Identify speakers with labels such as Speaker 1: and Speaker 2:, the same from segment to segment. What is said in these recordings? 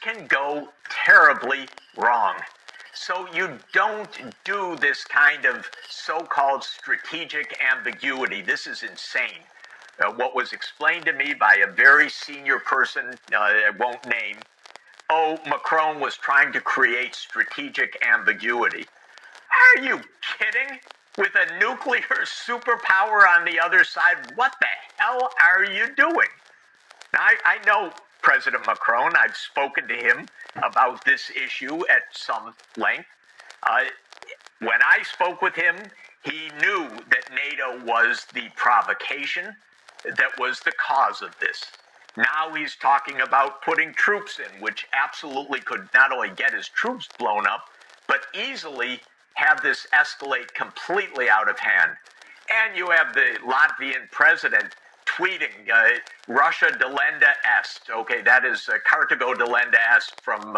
Speaker 1: can go terribly wrong. So you don't do this kind of so-called strategic ambiguity. This is insane. What was explained to me by a very senior person, I won't name, Macron was trying to create strategic ambiguity. Are you kidding? With a nuclear superpower on the other side, what the hell are you doing? Now, I know President Macron. I've spoken to him about this issue at some length. When I spoke with him, he knew that NATO was the provocation that was the cause of this. Now he's talking about putting troops in, which absolutely could not only get his troops blown up, but easily have this escalate completely out of hand. And you have the Latvian president tweeting, Russia delenda est. Okay, that is Carthago delenda est from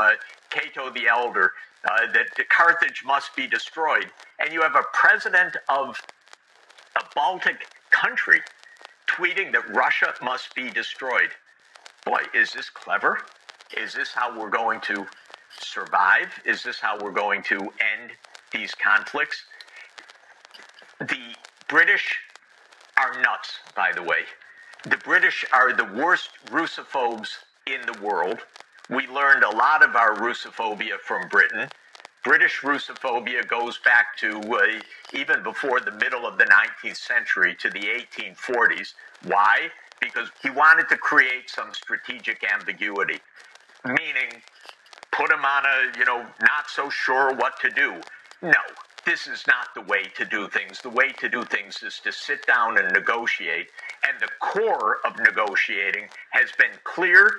Speaker 1: Cato the Elder, that Carthage must be destroyed. And you have a president of a Baltic country tweeting that Russia must be destroyed. Boy, is this clever? Is this how we're going to survive? Is this how we're going to end these conflicts? The British are nuts, by the way. The British are the worst Russophobes in the world. We learned a lot of our Russophobia from Britain. British Russophobia goes back to even before the middle of the 19th century, to the 1840s. Why? Because he wanted to create some strategic ambiguity, meaning put him on a, not so sure what to do. No, this is not the way to do things. The way to do things is to sit down and negotiate. And the core of negotiating has been clear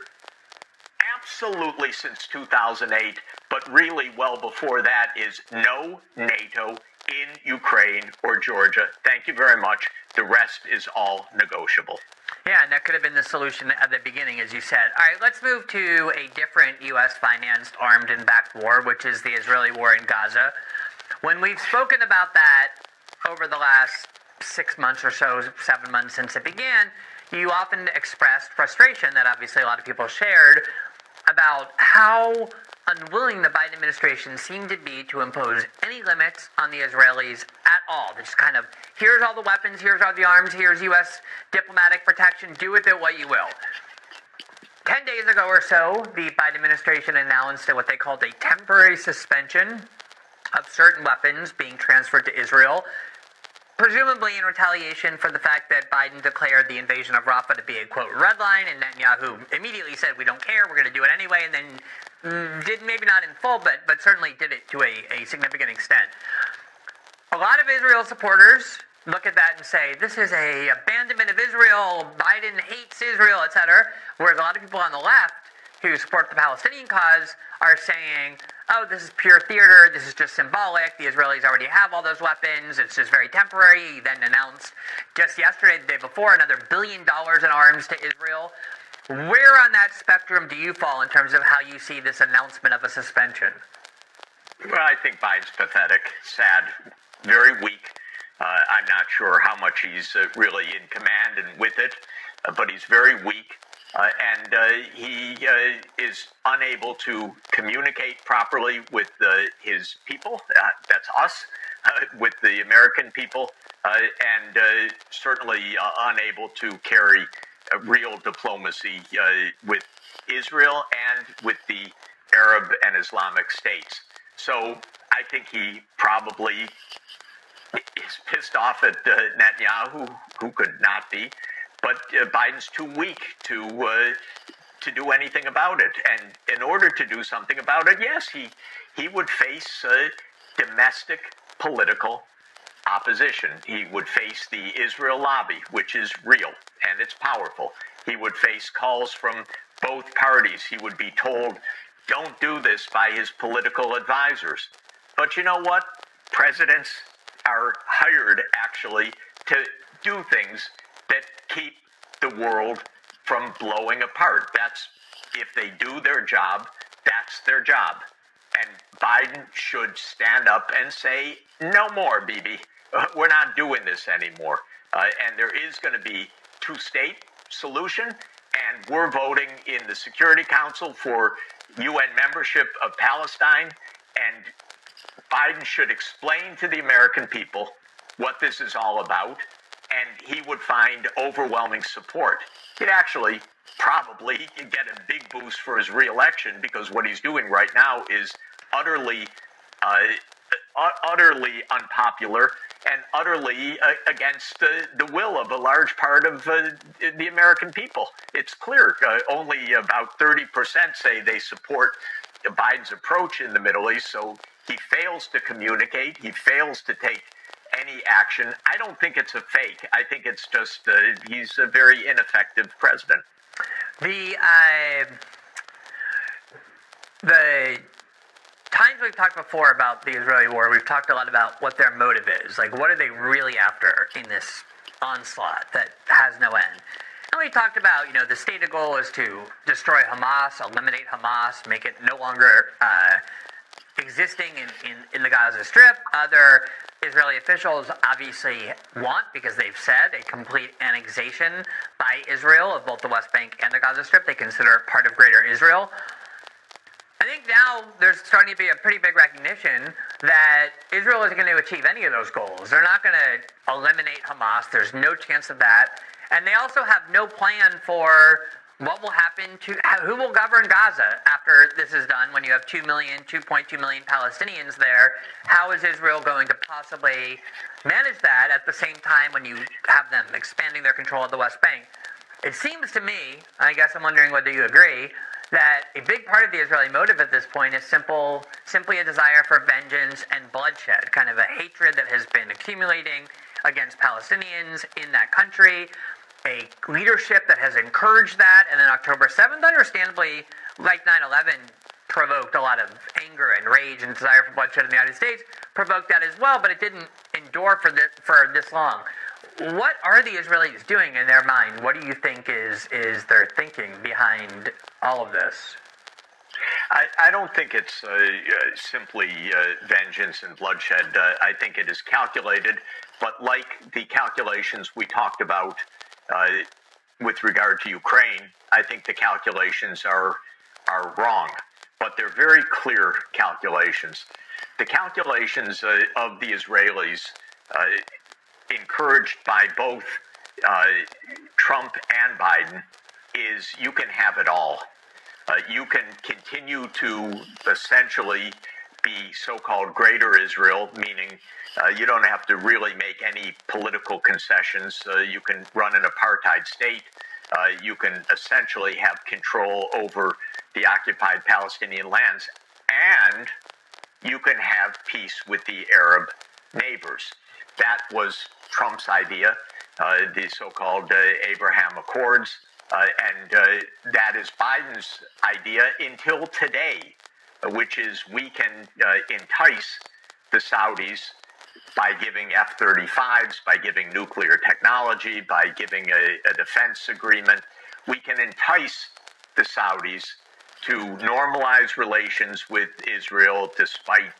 Speaker 1: absolutely since 2008, but really well before that is no NATO in Ukraine or Georgia. Thank you very much. The rest is all negotiable.
Speaker 2: Yeah, and that could have been the solution at the beginning, as you said. All right, let's move to a different U.S.-financed armed and backed war, which is the Israeli war in Gaza. When we've spoken about that over the last 6 months or so, 7 months since it began, you often expressed frustration that obviously a lot of people shared about how unwilling the Biden administration seemed to be to impose any limits on the Israelis at all. They just kind of, here's all the weapons, here's all the arms, here's U.S. diplomatic protection, do with it what you will. 10 days ago or so, the Biden administration announced what they called a temporary suspension of certain weapons being transferred to Israel, presumably in retaliation for the fact that Biden declared the invasion of Rafah to be a, quote, red line, and Netanyahu immediately said, we don't care, we're going to do it anyway, and then did maybe not in full, but certainly did it to a significant extent. A lot of Israel supporters look at that and say, this is a abandonment of Israel, Biden hates Israel, etc., whereas a lot of people on the left who support the Palestinian cause are saying, oh, this is pure theater, this is just symbolic, the Israelis already have all those weapons, it's just very temporary. He then announced just yesterday, the day before, another $1 billion in arms to Israel. Where on that spectrum do you fall in terms of how you see this announcement of a suspension?
Speaker 1: Well, I think Biden's pathetic, sad, very weak. I'm not sure how much he's really in command and with it, but he's very weak. And he is unable to communicate properly with his people, that's us, with the American people, and certainly unable to carry a real diplomacy with Israel and with the Arab and Islamic states. So I think he probably is pissed off at Netanyahu, who could not be. But Biden's too weak to do anything about it. And in order to do something about it, yes, he would face domestic political opposition. He would face the Israel lobby, which is real and it's powerful. He would face calls from both parties. He would be told, don't do this, by his political advisors. But you know what? Presidents are hired, actually, to do things that keep the world from blowing apart. That's, if they do their job, that's their job. And Biden should stand up and say, no more, Bibi. We're not doing this anymore. And there is going to be two-state solution, and we're voting in the Security Council for UN membership of Palestine, and Biden should explain to the American people what this is all about, and he would find overwhelming support. He'd actually probably get a big boost for his reelection, because what he's doing right now is utterly unpopular and utterly against the will of a large part of the American people. It's clear. Only about 30% say they support Biden's approach in the Middle East, so he fails to communicate. He fails to take any action. I don't think it's a fake. I think it's just he's a very ineffective president.
Speaker 2: The times we've talked before about the Israeli war, we've talked a lot about what their motive is. Like, what are they really after in this onslaught that has no end? And we talked about, the stated goal is to destroy Hamas, eliminate Hamas, make it no longer existing in the Gaza Strip. Other Israeli officials obviously want, because they've said, a complete annexation by Israel of both the West Bank and the Gaza Strip. They consider it part of Greater Israel. I think now there's starting to be a pretty big recognition that Israel isn't going to achieve any of those goals. They're not going to eliminate Hamas. There's no chance of that. And they also have no plan for what will happen to, who will govern Gaza after this is done, when you have 2.2 million Palestinians there. How is Israel going to possibly manage that at the same time when you have them expanding their control of the West Bank? It seems to me, I guess I'm wondering whether you agree, that a big part of the Israeli motive at this point is simply a desire for vengeance and bloodshed, kind of a hatred that has been accumulating against Palestinians in that country, a leadership that has encouraged that, and then October 7th, understandably, like 9/11, provoked a lot of anger and rage and desire for bloodshed in the United States, provoked that as well, but it didn't endure for this long. What are the Israelis doing in their mind? What do you think is their thinking behind all of this?
Speaker 1: I don't think it's simply vengeance and bloodshed. I think it is calculated, but like the calculations we talked about with regard to Ukraine, I think the calculations are wrong, but they're very clear calculations. The calculations of the Israelis, encouraged by both Trump and Biden, is you can have it all. You can continue to essentially be so-called Greater Israel, meaning you don't have to really make any political concessions. You can run an apartheid state. You can essentially have control over the occupied Palestinian lands, and you can have peace with the Arab neighbors. That was Trump's idea, the so-called Abraham Accords, and that is Biden's idea until today, which is we can entice the Saudis by giving F-35s, by giving nuclear technology, by giving a defense agreement. We can entice the Saudis to normalize relations with Israel despite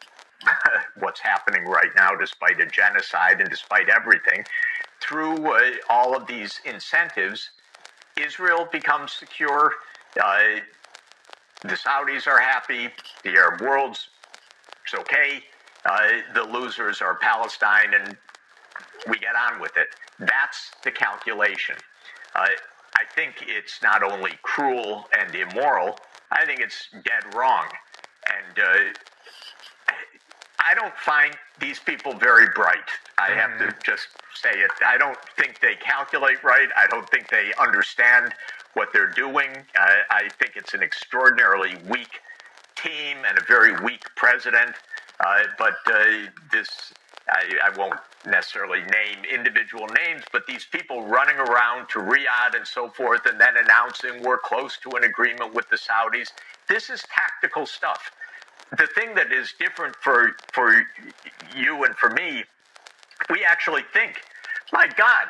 Speaker 1: what's happening right now, despite a genocide and despite everything. Through all of these incentives, Israel becomes secure. The Saudis are happy. The Arab world's it's okay. The losers are Palestine, and we get on with it. That's the calculation. I think it's not only cruel and immoral, I think it's dead wrong. And I don't find these people very bright. I have to just say it. I don't think they calculate right. I don't think they understand what they're doing. I think it's an extraordinarily weak team and a very weak president. But I won't necessarily name individual names, but these people running around to Riyadh and so forth and then announcing we're close to an agreement with the Saudis, this is tactical stuff. The thing that is different for you and for me, we actually think, my God,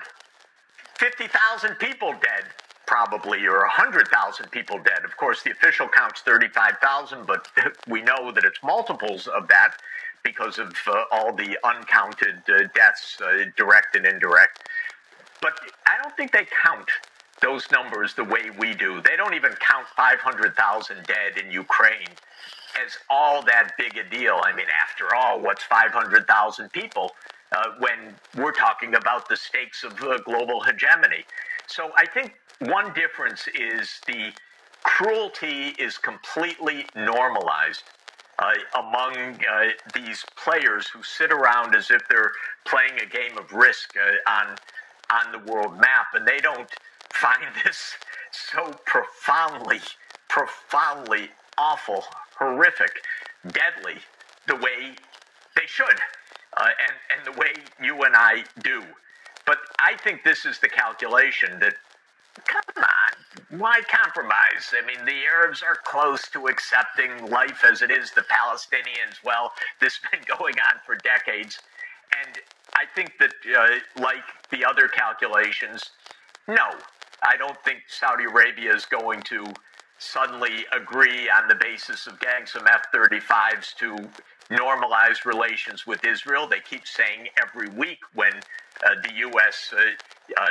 Speaker 1: 50,000 people dead, probably, or 100,000 people dead. Of course, the official count's 35,000, but we know that it's multiples of that because of all the uncounted deaths, direct and indirect. But I don't think they count those numbers the way we do. They don't even count 500,000 dead in Ukraine as all that big a deal. I mean, after all, what's 500,000 people when we're talking about the stakes of global hegemony? So I think one difference is the cruelty is completely normalized among these players who sit around as if they're playing a game of Risk on the world map, and they don't find this so profoundly awful, horrific, deadly, the way they should, and the way you and I do. But I think this is the calculation that, come on, why compromise? I mean, the Arabs are close to accepting life as it is. The Palestinians, well, this has been going on for decades. And I think that, like the other calculations, no, I don't think Saudi Arabia is going to suddenly agree on the basis of getting some F-35s to normalize relations with Israel. They keep saying every week when the U.S.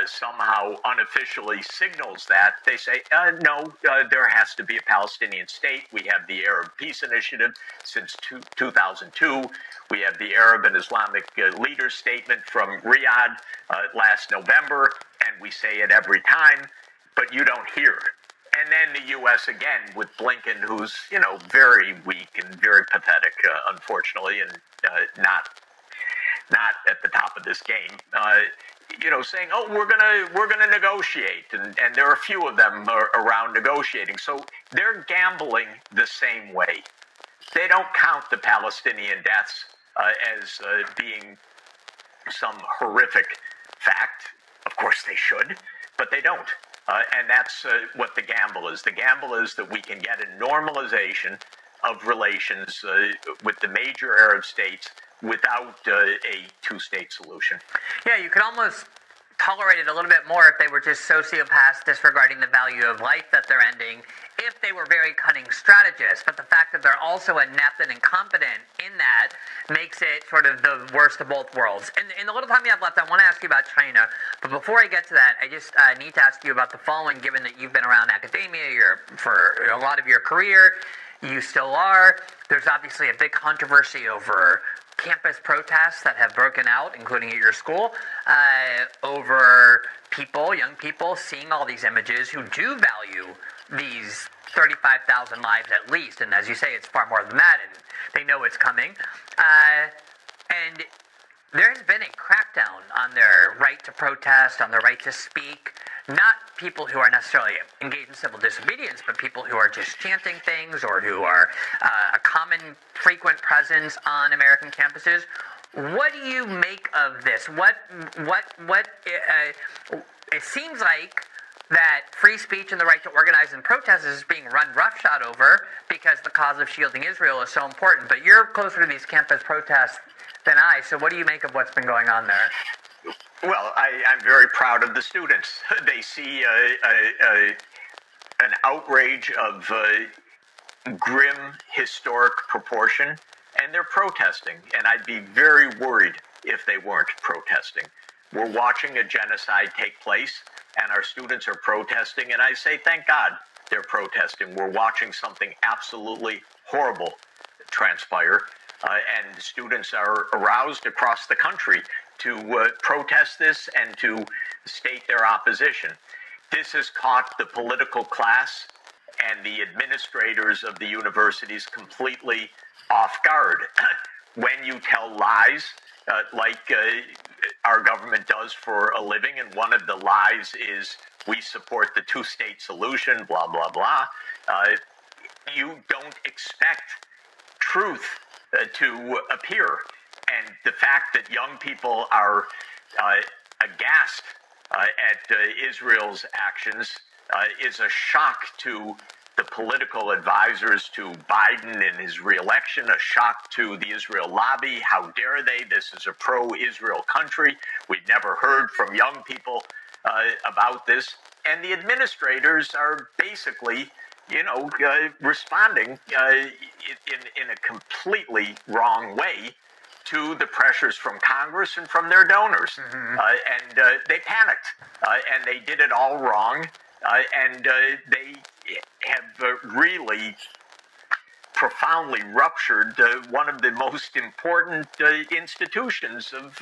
Speaker 1: Somehow unofficially signals that, they say, no, there has to be a Palestinian state. We have the Arab Peace Initiative since 2002. We have the Arab and Islamic leaders statement from Riyadh last November, and we say it every time, but you don't hear. And then the U.S. again with Blinken, who's, very weak and very pathetic, unfortunately, and not at the top of this game. Saying, "Oh, we're gonna negotiate," and there are a few of them around negotiating. So they're gambling the same way. They don't count the Palestinian deaths as being some horrific fact. Of course they should, but they don't. And that's what the gamble is. The gamble is that we can get a normalization of relations with the major Arab states without a two-state solution.
Speaker 2: Yeah, you could almost tolerate it a little bit more if they were just sociopaths disregarding the value of life that they're ending, if they were very cunning strategists. But the fact that they're also inept and incompetent in that makes it sort of the worst of both worlds. And in the little time we have left, I want to ask you about China. But before I get to that, I just need to ask you about the following, given that you've been around academia for a lot of your career. You still are. There's obviously a big controversy over campus protests that have broken out, including at your school, over young people, seeing all these images who do value these 35,000 lives at least. And as you say, it's far more than that, and they know it's coming. And there has been a crackdown on their right to protest, on their right to speak. Not people who are necessarily engaged in civil disobedience, but people who are just chanting things or who are a common, frequent presence on American campuses. What do you make of this? It seems like that free speech and the right to organize and protest is being run roughshod over because the cause of shielding Israel is so important. But you're closer to these campus protests than I, so what do you make of what's been going on there?
Speaker 1: Well, I'm very proud of the students. They see an outrage of grim historic proportion, and they're protesting. And I'd be very worried if they weren't protesting. We're watching a genocide take place, and our students are protesting, and I say, thank God they're protesting. We're watching something absolutely horrible transpire, and students are aroused across the country to protest this and to state their opposition. This has caught the political class and the administrators of the universities completely off guard. When you tell lies, like our government does for a living, and one of the lies is we support the two-state solution, blah, blah, blah, you don't expect truth to appear. And the fact that young people are aghast at Israel's actions is a shock to the political advisors to Biden in his reelection, a shock to the Israel lobby. How dare they? This is a pro-Israel country. We've never heard from young people about this. And the administrators are basically, responding in a completely wrong way to the pressures from Congress and from their donors. And they panicked, and they did it all wrong, and they have really profoundly ruptured one of the most important institutions of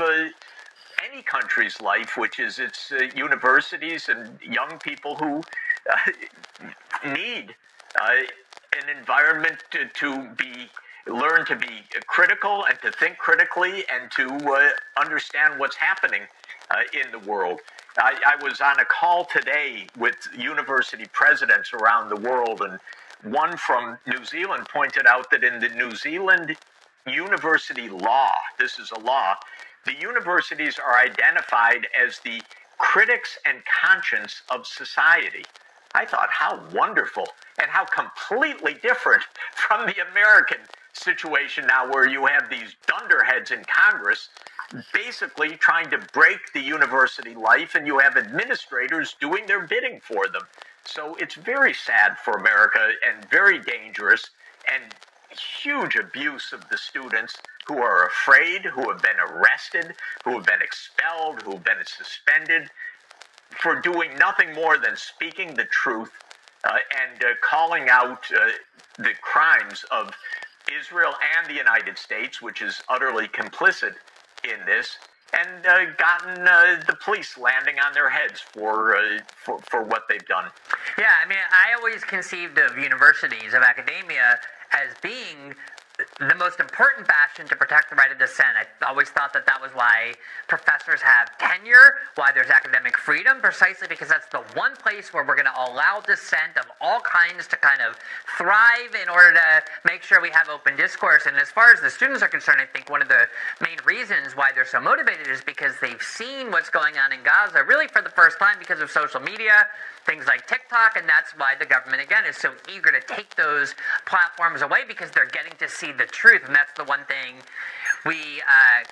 Speaker 1: any country's life, which is its universities and young people who need an environment to learn to be critical and to think critically and to understand what's happening in the world. I was on a call today with university presidents around the world, and one from New Zealand pointed out that in the New Zealand university law, this is a law, the universities are identified as the critics and conscience of society. I thought, how wonderful, and how completely different from the American situation now, where you have these dunderheads in Congress basically trying to break the university life, and you have administrators doing their bidding for them. So it's very sad for America and very dangerous, and huge abuse of the students who are afraid, who have been arrested, who have been expelled, who have been suspended for doing nothing more than speaking the truth and calling out the crimes of Israel and the United States, which is utterly complicit in this, and gotten the police landing on their heads for what they've done.
Speaker 2: Yeah, I mean, I always conceived of universities, of academia, as being the most important bastion to protect the right of dissent. I always thought that that was why professors have tenure, why there's academic freedom, precisely because that's the one place where we're going to allow dissent of all kinds to kind of thrive in order to make sure we have open discourse. And as far as the students are concerned, I think one of the main reasons why they're so motivated is because they've seen what's going on in Gaza really for the first time because of social media, things like TikTok, and that's why the government, again, is so eager to take those platforms away, because they're getting to see the truth, and that's the one thing we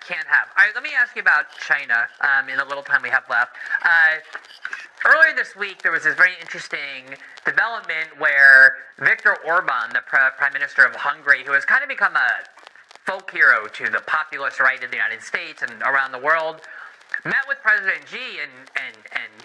Speaker 2: can't have. All right, let me ask you about China in the little time we have left. Earlier this week, there was this very interesting development where Viktor Orban, the Prime Minister of Hungary, who has kind of become a folk hero to the populist right of the United States and around the world, met with President Xi, and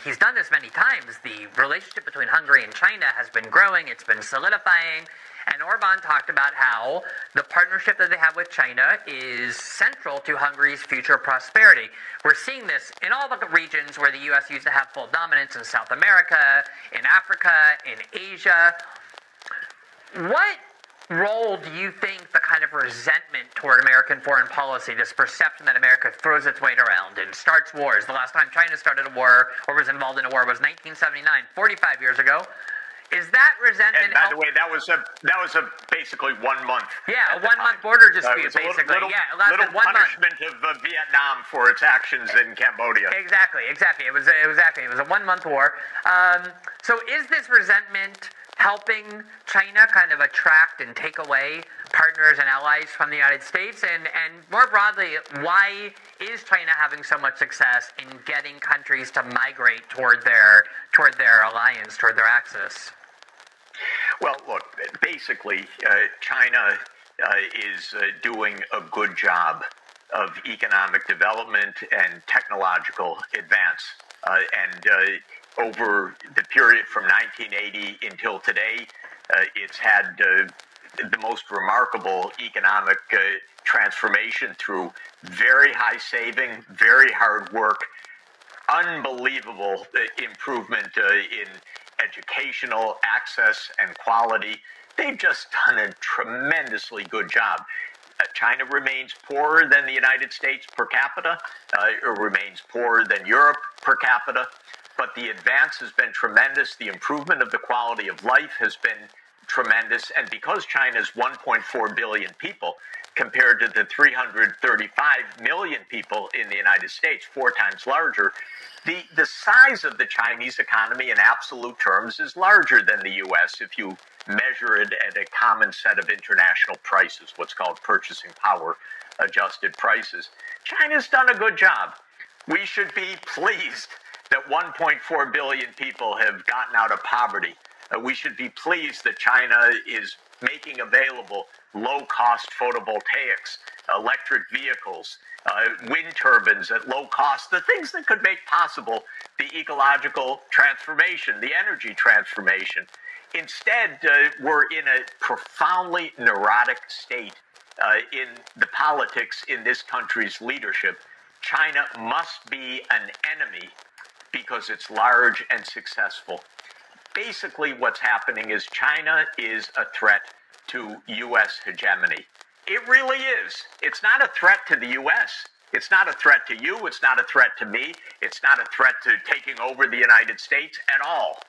Speaker 2: he's done this many times. The relationship between Hungary and China has been growing, it's been solidifying, and Orban talked about how the partnership that they have with China is central to Hungary's future prosperity. We're seeing this in all the regions where the U.S. used to have full dominance, in South America, in Africa, in Asia. What role do you think the kind of resentment toward American foreign policy, this perception that America throws its weight around and starts wars? The last time China started a war or was involved in a war was 1979, 45 years ago. Is that resentment?
Speaker 1: And by the way, that was a basically 1 month.
Speaker 2: Yeah, a 1 month border dispute, basically.
Speaker 1: Little punishment of Vietnam for its actions in Cambodia.
Speaker 2: Exactly. It was a 1 month war. So is this resentment helping China kind of attract and take away partners and allies from the United States? And more broadly, why is China having so much success in getting countries to migrate toward their alliance, toward their axis?
Speaker 1: Well, look, basically, China is doing a good job of economic development and technological advance. And over the period from 1980 until today, it's had the most remarkable economic transformation through very high saving, very hard work, unbelievable improvement in educational access and quality. They've just done a tremendously good job. China remains poorer than the United States per capita. It remains poorer than Europe per capita. But the advance has been tremendous. The improvement of the quality of life has been tremendous. And because China's 1.4 billion people compared to the 335 million people in the United States, 4 times larger, the size of the Chinese economy in absolute terms is larger than the U.S. if you measure it at a common set of international prices, what's called purchasing power adjusted prices. China's done a good job. We should be pleased that 1.4 billion people have gotten out of poverty, We should be pleased that China is making available low-cost photovoltaics, electric vehicles, wind turbines at low cost, the things that could make possible the ecological transformation, the energy transformation. Instead, we're in a profoundly neurotic state in the politics in this country's leadership. China must be an enemy because it's large and successful. Basically, what's happening is China is a threat to U.S. hegemony. It really is. It's not a threat to the U.S. It's not a threat to you. It's not a threat to me. It's not a threat to taking over the United States at all.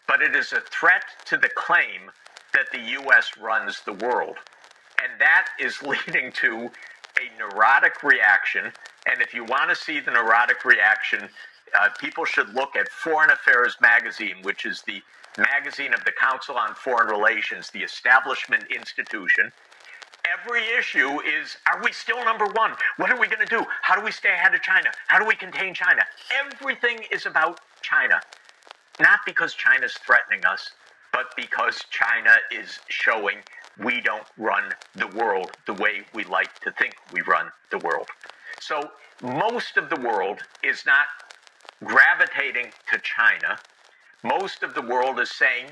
Speaker 1: But it is a threat to the claim that the U.S. runs the world. And that is leading to a neurotic reaction. And if you want to see the neurotic reaction, people should look at Foreign Affairs magazine, which is the magazine of the Council on Foreign Relations, the establishment institution. Every issue is, are we still number one? What are we going to do? How do we stay ahead of China? How do we contain China? Everything is about China. Not because China's threatening us, but because China is showing we don't run the world the way we like to think we run the world. So most of the world is not gravitating to China. Most of the world is saying,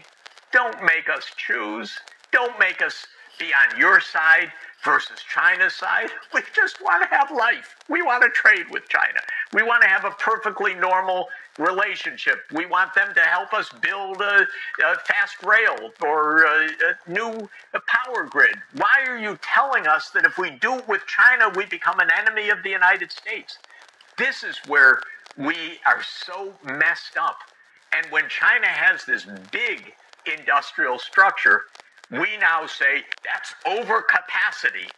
Speaker 1: don't make us choose. Don't make us be on your side versus China's side. We just want to have life. We want to trade with China. We want to have a perfectly normal relationship. We want them to help us build a fast rail or a new power grid. Why are you telling us that if we do it with China, we become an enemy of the United States? This is where we are so messed up. And when China has this big industrial structure, we now say that's overcapacity.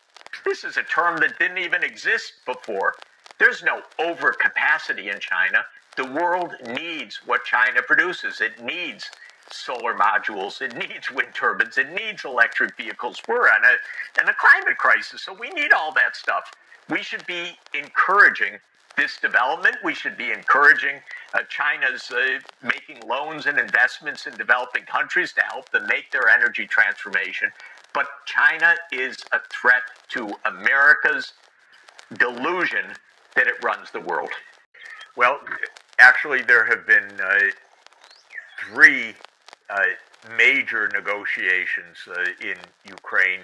Speaker 1: This is a term that didn't even exist before. There's no overcapacity in China. The world needs what China produces. It needs solar modules. It needs wind turbines. It needs electric vehicles. We're in a climate crisis, so we need all that stuff. We should be encouraging this development. We should be encouraging China's making loans and investments in developing countries to help them make their energy transformation. But China is a threat to America's delusion that it runs the world.
Speaker 3: Well, actually, there have been three major negotiations in Ukraine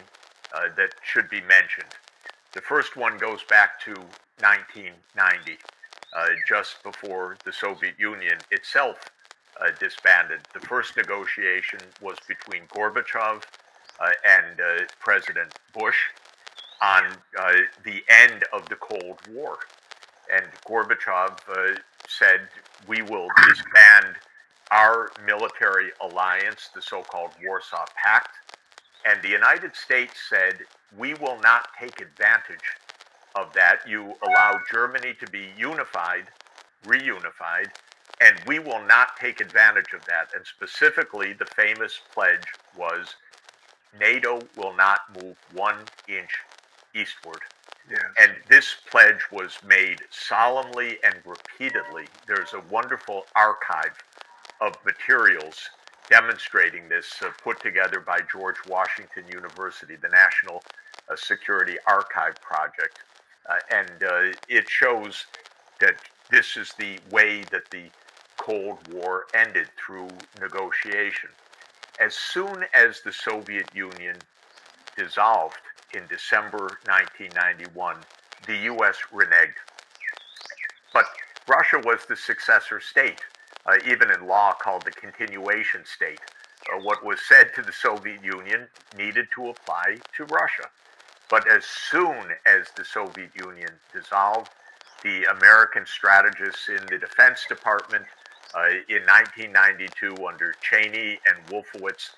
Speaker 3: that should be mentioned. The first one goes back to 1990, just before the Soviet Union itself disbanded. The first negotiation was between Gorbachev and President Bush on the end of the Cold War. And Gorbachev said, we will disband our military alliance, the so-called Warsaw Pact. And the United States said, we will not take advantage of that. You allow Germany to be unified, reunified, and we will not take advantage of that. And specifically, the famous pledge was, NATO will not move 1 inch eastward.
Speaker 4: Yes.
Speaker 3: And this pledge was made solemnly and repeatedly. There's a wonderful archive of materials demonstrating this, put together by George Washington University, the National Security Archive Project. And it shows that this is the way that the Cold War ended, through negotiation. As soon as the Soviet Union dissolved in December 1991, the U.S. reneged. But Russia was the successor state, even in law called the continuation state. What was said to the Soviet Union needed to apply to Russia. But as soon as the Soviet Union dissolved, the American strategists in the Defense Department in 1992 under Cheney and Wolfowitz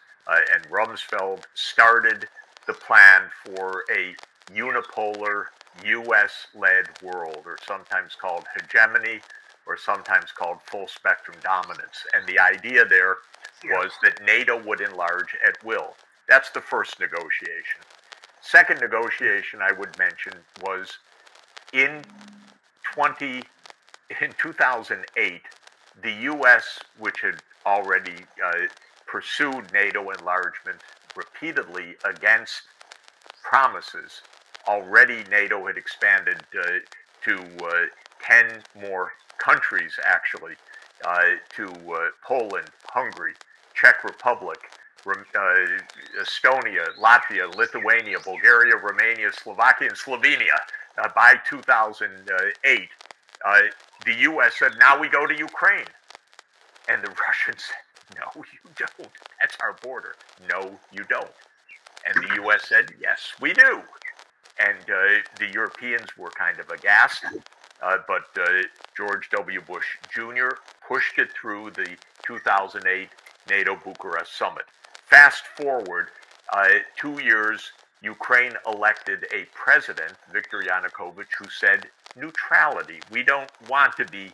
Speaker 3: and Rumsfeld started the plan for a unipolar U.S.-led world, or sometimes called hegemony, or sometimes called full spectrum dominance. And the idea there was that NATO would enlarge at will. That's the first negotiation. Second negotiation I would mention was in 2008, the U.S., which had already pursued NATO enlargement repeatedly against promises. Already, NATO had expanded to 10 more countries, actually, to Poland, Hungary, Czech Republic, Estonia, Latvia, Lithuania, Bulgaria, Romania, Slovakia, and Slovenia. By 2008, the U.S. said, now we go to Ukraine. And the Russians said, no, you don't. That's our border. No, you don't. And the U.S. said, yes, we do. And the Europeans were kind of aghast, but George W. Bush Jr. pushed it through the 2008 NATO Bucharest summit. Fast forward 2 years, Ukraine elected a president, Viktor Yanukovych, who said neutrality. We don't want to be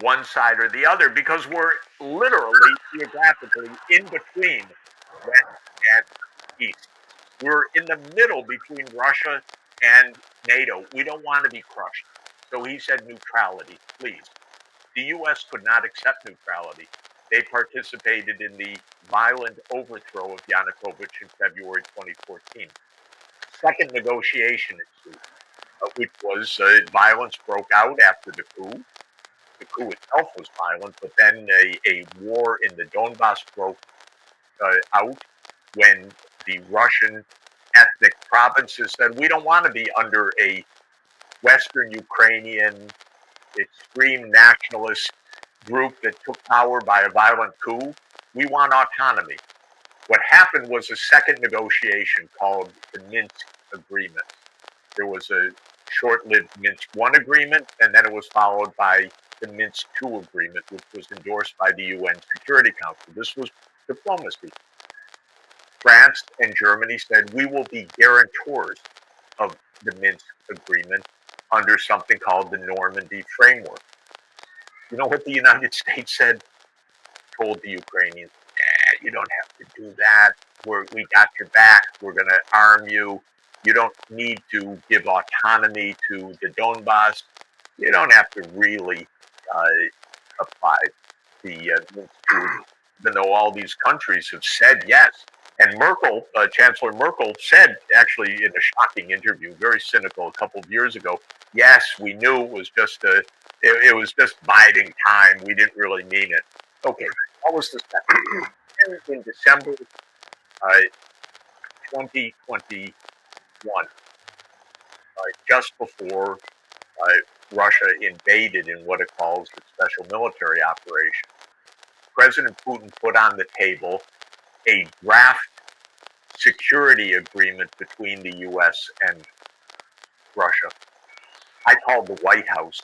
Speaker 3: one side or the other because we're literally geographically in between West and East. We're in the middle between Russia and NATO. We don't want to be crushed. So he said neutrality, please. The U.S. could not accept neutrality. They participated in the violent overthrow of Yanukovych in February 2014. Second negotiation ensued, which was violence broke out after the coup. The coup itself was violent, but then a war in the Donbass broke out when the Russian ethnic provinces said, we don't want to be under a Western Ukrainian extreme nationalist group that took power by a violent coup. We want autonomy. What happened was a second negotiation called the Minsk Agreement. There was a short-lived Minsk I agreement, and then it was followed by the Minsk II agreement, which was endorsed by the UN Security Council. This was diplomacy. France and Germany said, we will be guarantors of the Minsk agreement under something called the Normandy Framework. You know what the United States said? Told the Ukrainians, you don't have to do that. We got your back. We're going to arm you. You don't need to give autonomy to the Donbass. You don't have to really apply the Minsk II, even though all these countries have said yes. And Merkel, Chancellor Merkel, said, actually in a shocking interview, very cynical, a couple of years ago, yes, we knew it was just it was just biding time. We didn't really mean it. Okay, what was the second? In December 2021, just before Russia invaded in what it calls the special military operation, President Putin put on the table a draft security agreement between the U.S. and Russia. I called the White House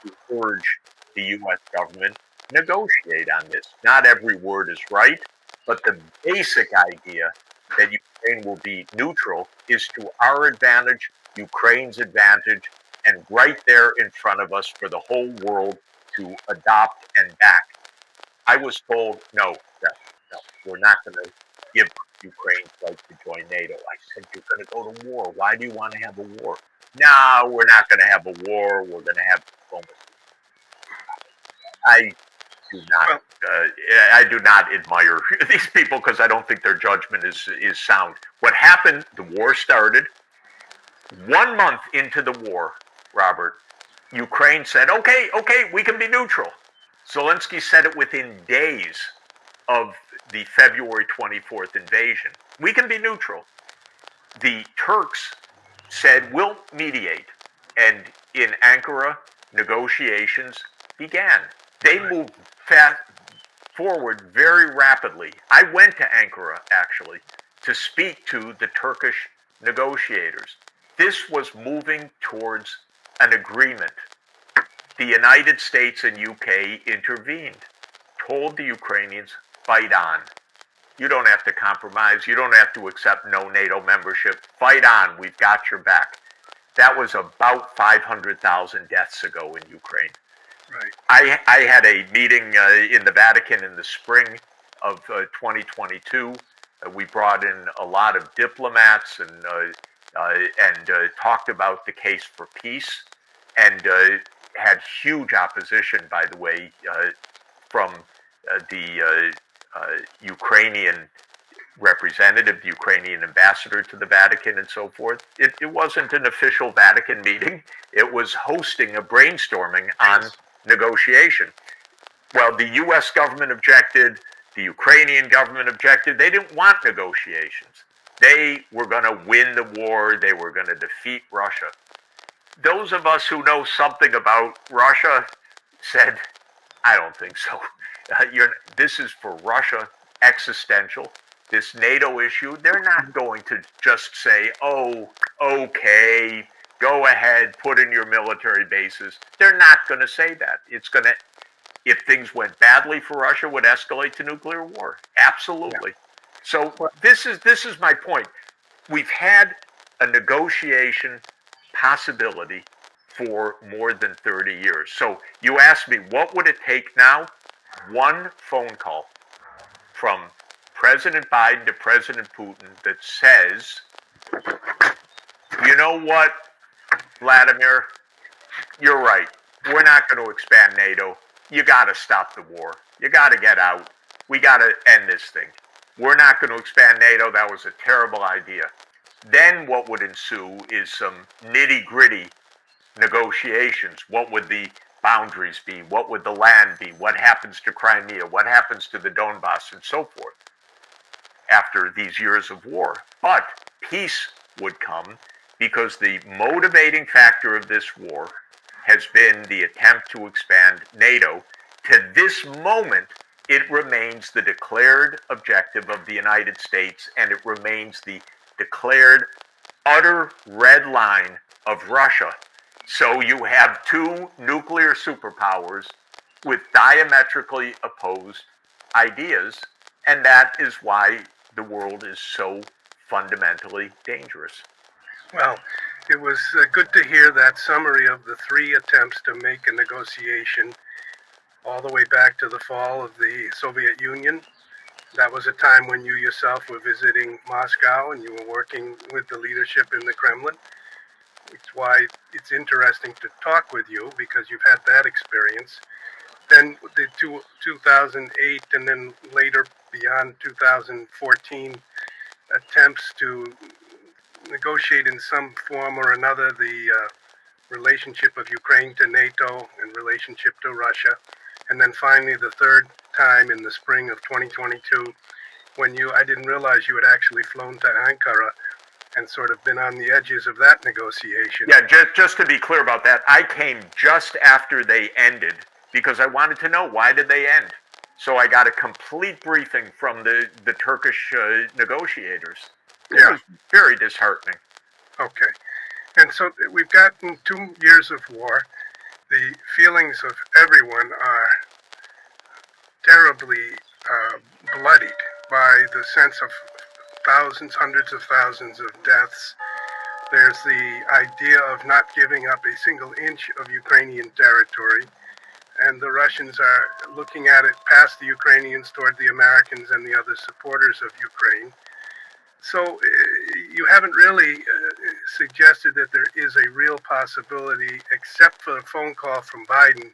Speaker 3: to urge the U.S. government negotiate on this. Not every word is right, but the basic idea that Ukraine will be neutral is to our advantage, Ukraine's advantage, and right there in front of us for the whole world to adopt and back. I was told, no, we're not going to give Ukraine's right to join NATO. I said, you're going to go to war. Why do you want to have a war? No, we're not going to have a war. We're going to have diplomacy. I do not admire these people because I don't think their judgment is sound. What happened, the war started. 1 month into the war, Robert, Ukraine said, okay, we can be neutral. Zelensky said it within days of the February 24th invasion. We can be neutral. The Turks said, we'll mediate. And in Ankara, negotiations began. They moved forward very rapidly. I went to Ankara, actually, to speak to the Turkish negotiators. This was moving towards an agreement. The United States and UK intervened, told the Ukrainians, fight on. You don't have to compromise. You don't have to accept no NATO membership. Fight on. We've got your back. That was about 500,000 deaths ago in Ukraine. Right. I had a meeting in the Vatican in the spring of 2022. We brought in a lot of diplomats and talked about the case for peace, and had huge opposition, by the way, from the Ukrainian representative, the Ukrainian ambassador to the Vatican and so forth. It wasn't an official Vatican meeting. It was hosting a brainstorming on negotiation. Well, the U.S. government objected. The Ukrainian government objected. They didn't want negotiations. They were going to win the war. They were going to defeat Russia. Those of us who know something about Russia said, I don't think so. This is for Russia existential. This NATO issue, they're not going to just say, oh, okay, go ahead, put in your military bases. They're not going to say that. It's going to, if things went badly for Russia, would escalate to nuclear war. Absolutely. Yeah. So this is my point. We've had a negotiation possibility for more than 30 years. So you asked me, what would it take now? One phone call from President Biden to President Putin that says, you know what, Vladimir, you're right. We're not going to expand NATO. You got to stop the war. You got to get out. We got to end this thing. We're not going to expand NATO. That was a terrible idea. Then what would ensue is some nitty-gritty negotiations. What would the boundaries be? What would the land be? What happens to Crimea? What happens to the Donbass and so forth after these years of war? But peace would come because the motivating factor of this war has been the attempt to expand NATO. To this moment, it remains the declared objective of the United States, and it remains the declared utter red line of Russia. So you have two nuclear superpowers with diametrically opposed ideas, and that is why the world is so fundamentally dangerous.
Speaker 4: Well, it was good to hear that summary of the three attempts to make a negotiation all the way back to the fall of the Soviet Union. That was a time when you yourself were visiting Moscow and you were working with the leadership in the Kremlin. It's why it's interesting to talk with you, because you've had that experience. Then the 2008 and then later beyond 2014 attempts to negotiate in some form or another the relationship of Ukraine to NATO and relationship to Russia. And then finally the third time in the spring of 2022 when I didn't realize you had actually flown to Ankara and sort of been on the edges of that negotiation.
Speaker 3: Yeah, just to be clear about that, I came just after they ended because I wanted to know, why did they end? So I got a complete briefing from the Turkish negotiators. It was very disheartening.
Speaker 4: Okay. And so we've gotten 2 years of war. The feelings of everyone are terribly bloodied by the sense of thousands, hundreds of thousands of deaths. There's the idea of not giving up a single inch of Ukrainian territory. And the Russians are looking at it past the Ukrainians toward the Americans and the other supporters of Ukraine. So you haven't really suggested that there is a real possibility, except for a phone call from Biden,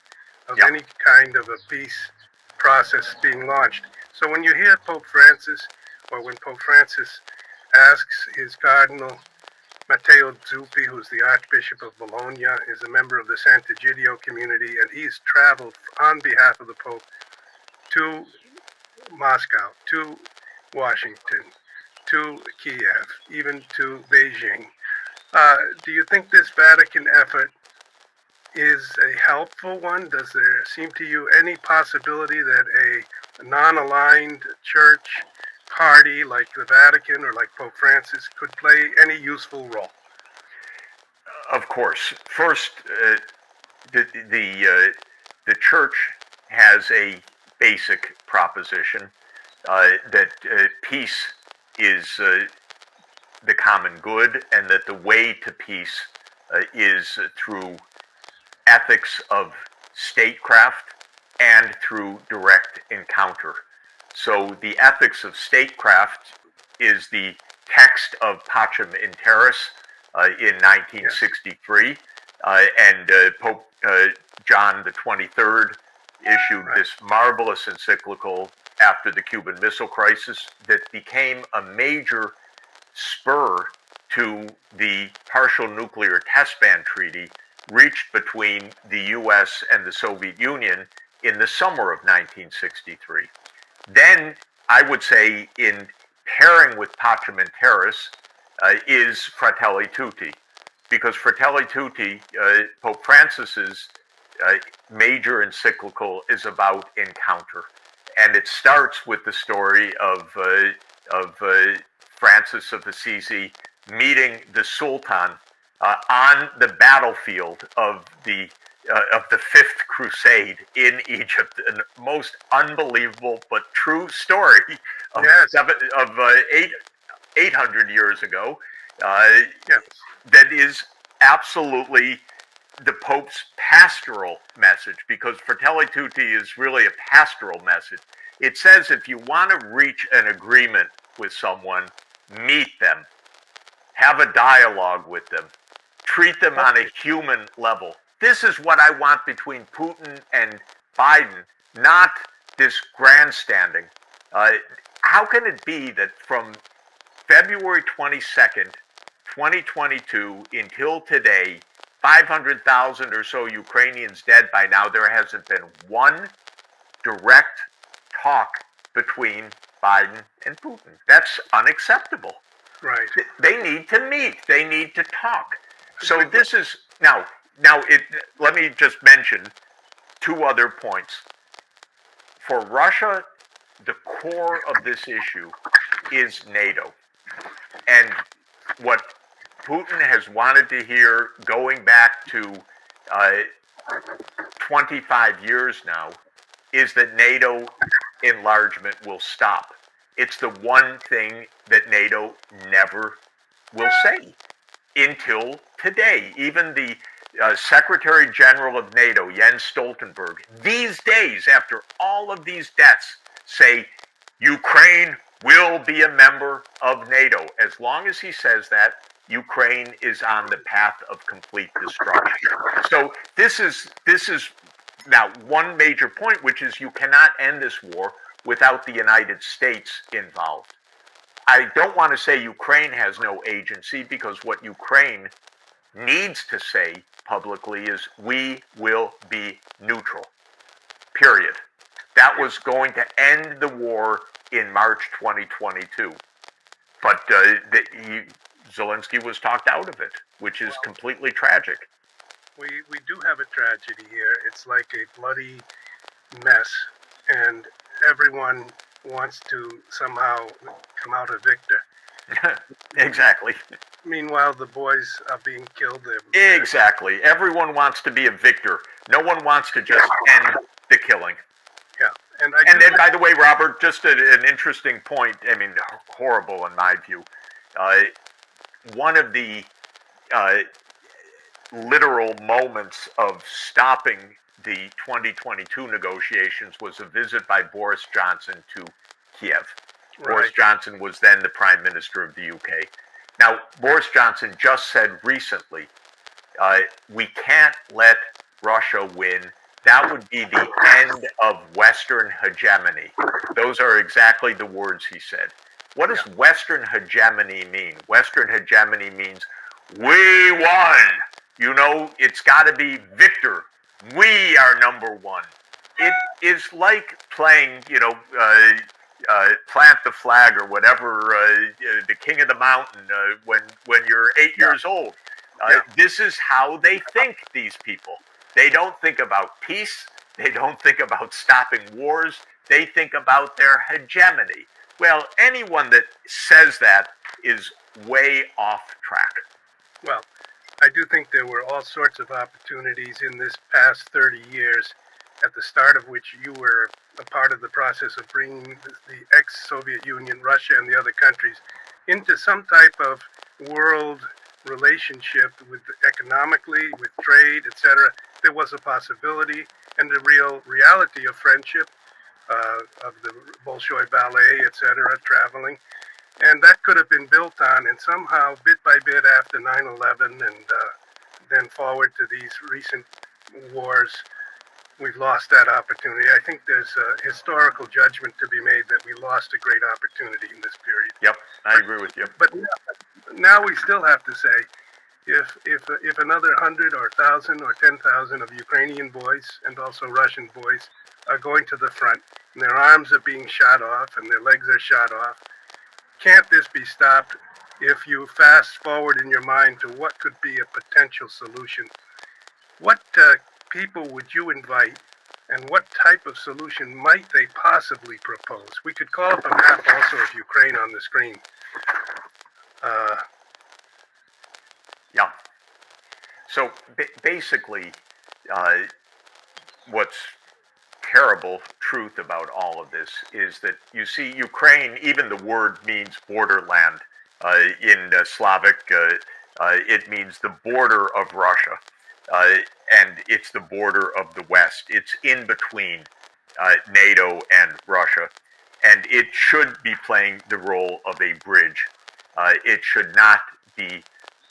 Speaker 4: of any kind of a peace process being launched. So when you hear Pope Francis, or when Pope Francis asks his Cardinal Matteo Zuppi, who's the Archbishop of Bologna, is a member of the Sant'Egidio community, and he's traveled on behalf of the Pope to Moscow, to Washington, to Kiev, even to Beijing. Do you think this Vatican effort is a helpful one? Does there seem to you any possibility that a non-aligned church party like the Vatican or like Pope Francis could play any useful role?
Speaker 3: Of course. First, the church has a basic proposition that peace is the common good, and that the way to peace is through ethics of statecraft and through direct encounter. So the ethics of statecraft is the text of Pacem in Terris in 1963, and Pope John the 23rd issued this marvelous encyclical after the Cuban Missile Crisis that became a major spur to the partial nuclear test ban treaty reached between the US and the Soviet Union in the summer of 1963. Then I would say in pairing with Pacem in Terris is Fratelli Tutti, because Fratelli Tutti, Pope Francis's major encyclical, is about encounter. And it starts with the story of Francis of Assisi meeting the Sultan on the battlefield of the Fifth Crusade in Egypt. The most unbelievable but true story of,
Speaker 4: Yes.
Speaker 3: 800 years ago.
Speaker 4: Yes.
Speaker 3: That is absolutely the Pope's pastoral message, because Fratelli Tutti is really a pastoral message. It says if you want to reach an agreement with someone, meet them, have a dialogue with them, treat them on a human level. This is what I want between Putin and Biden, not this grandstanding. How can it be that from February 22nd, 2022 until today, 500,000 or so Ukrainians dead by now, there hasn't been one direct talk between Biden and Putin? That's unacceptable.
Speaker 4: Right.
Speaker 3: They need to meet. They need to talk. So this is now. Let me just mention two other points. For Russia, the core of this issue is NATO, and what Putin has wanted to hear going back to 25 years now is that NATO enlargement will stop. It's the one thing that NATO never will say until today. Even the Secretary General of NATO, Jens Stoltenberg, these days, after all of these deaths, say Ukraine will be a member of NATO. As long as he says that, Ukraine is on the path of complete destruction. So this is now one major point, which is you cannot end this war without the United States involved. I don't want to say Ukraine has no agency, because what Ukraine needs to say publicly is we will be neutral, period. That was going to end the war in March 2022. But Zelensky was talked out of it, which is completely tragic.
Speaker 4: We do have a tragedy here. It's like a bloody mess, and everyone wants to somehow come out a victor.
Speaker 3: Exactly.
Speaker 4: Meanwhile, the boys are being killed.
Speaker 3: Exactly. Everyone wants to be a victor. No one wants to just end the killing.
Speaker 4: Yeah.
Speaker 3: And then, by the way, Robert, just an interesting point. I mean, horrible in my view. One of the literal moments of stopping the 2022 negotiations was a visit by Boris Johnson to Kiev. Right. Boris Johnson was then the Prime Minister of the UK. Now, Boris Johnson just said recently, we can't let Russia win. That would be the end of Western hegemony. Those are exactly the words he said. What does Western hegemony mean? Western hegemony means we won. You know, it's got to be victor. We are number one. It is like playing, plant the flag or whatever, the king of the mountain when you're 8 years old. This is how they think, these people. They don't think about peace. They don't think about stopping wars. They think about their hegemony. Well, anyone that says that is way off track.
Speaker 4: Well, I do think there were all sorts of opportunities in this past 30 years, at the start of which you were a part of the process of bringing the ex-Soviet Union, Russia, and the other countries into some type of world relationship with economically, with trade, etc. There was a possibility and a real reality of friendship, of the Bolshoi Ballet, etc., traveling. And that could have been built on, and somehow, bit by bit, after 9/11 and then forward to these recent wars, we've lost that opportunity. I think there's a historical judgment to be made that we lost a great opportunity in this period.
Speaker 3: Yep, I agree with you.
Speaker 4: But now we still have to say, if another 100 or 1,000 or 10,000 of Ukrainian boys and also Russian boys are going to the front, and their arms are being shot off and their legs are shot off, can't this be stopped if you fast forward in your mind to what could be a potential solution? What people would you invite, and what type of solution might they possibly propose? We could call up a map also of Ukraine on the screen.
Speaker 3: Yeah. So basically, what's terrible truth about all of this is that you see Ukraine, even the word means borderland. In Slavic, it means the border of Russia. And it's the border of the West. It's in between NATO and Russia. And it should be playing the role of a bridge. It should not be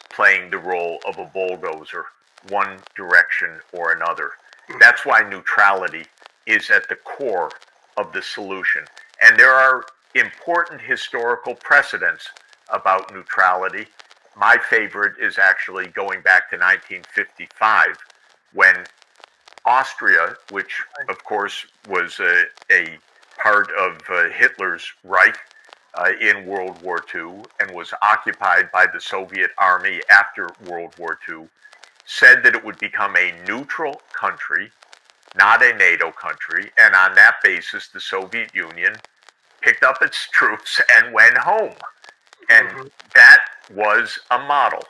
Speaker 3: playing the role of a bulldozer, one direction or another. That's why neutrality is at the core of the solution. And there are important historical precedents about neutrality. My favorite is actually going back to 1955, when Austria, which of course was a part of Hitler's Reich in World War II and was occupied by the Soviet Army after World War II, said that it would become a neutral country, not a NATO country, and on that basis the Soviet Union picked up its troops and went home. And that was a model.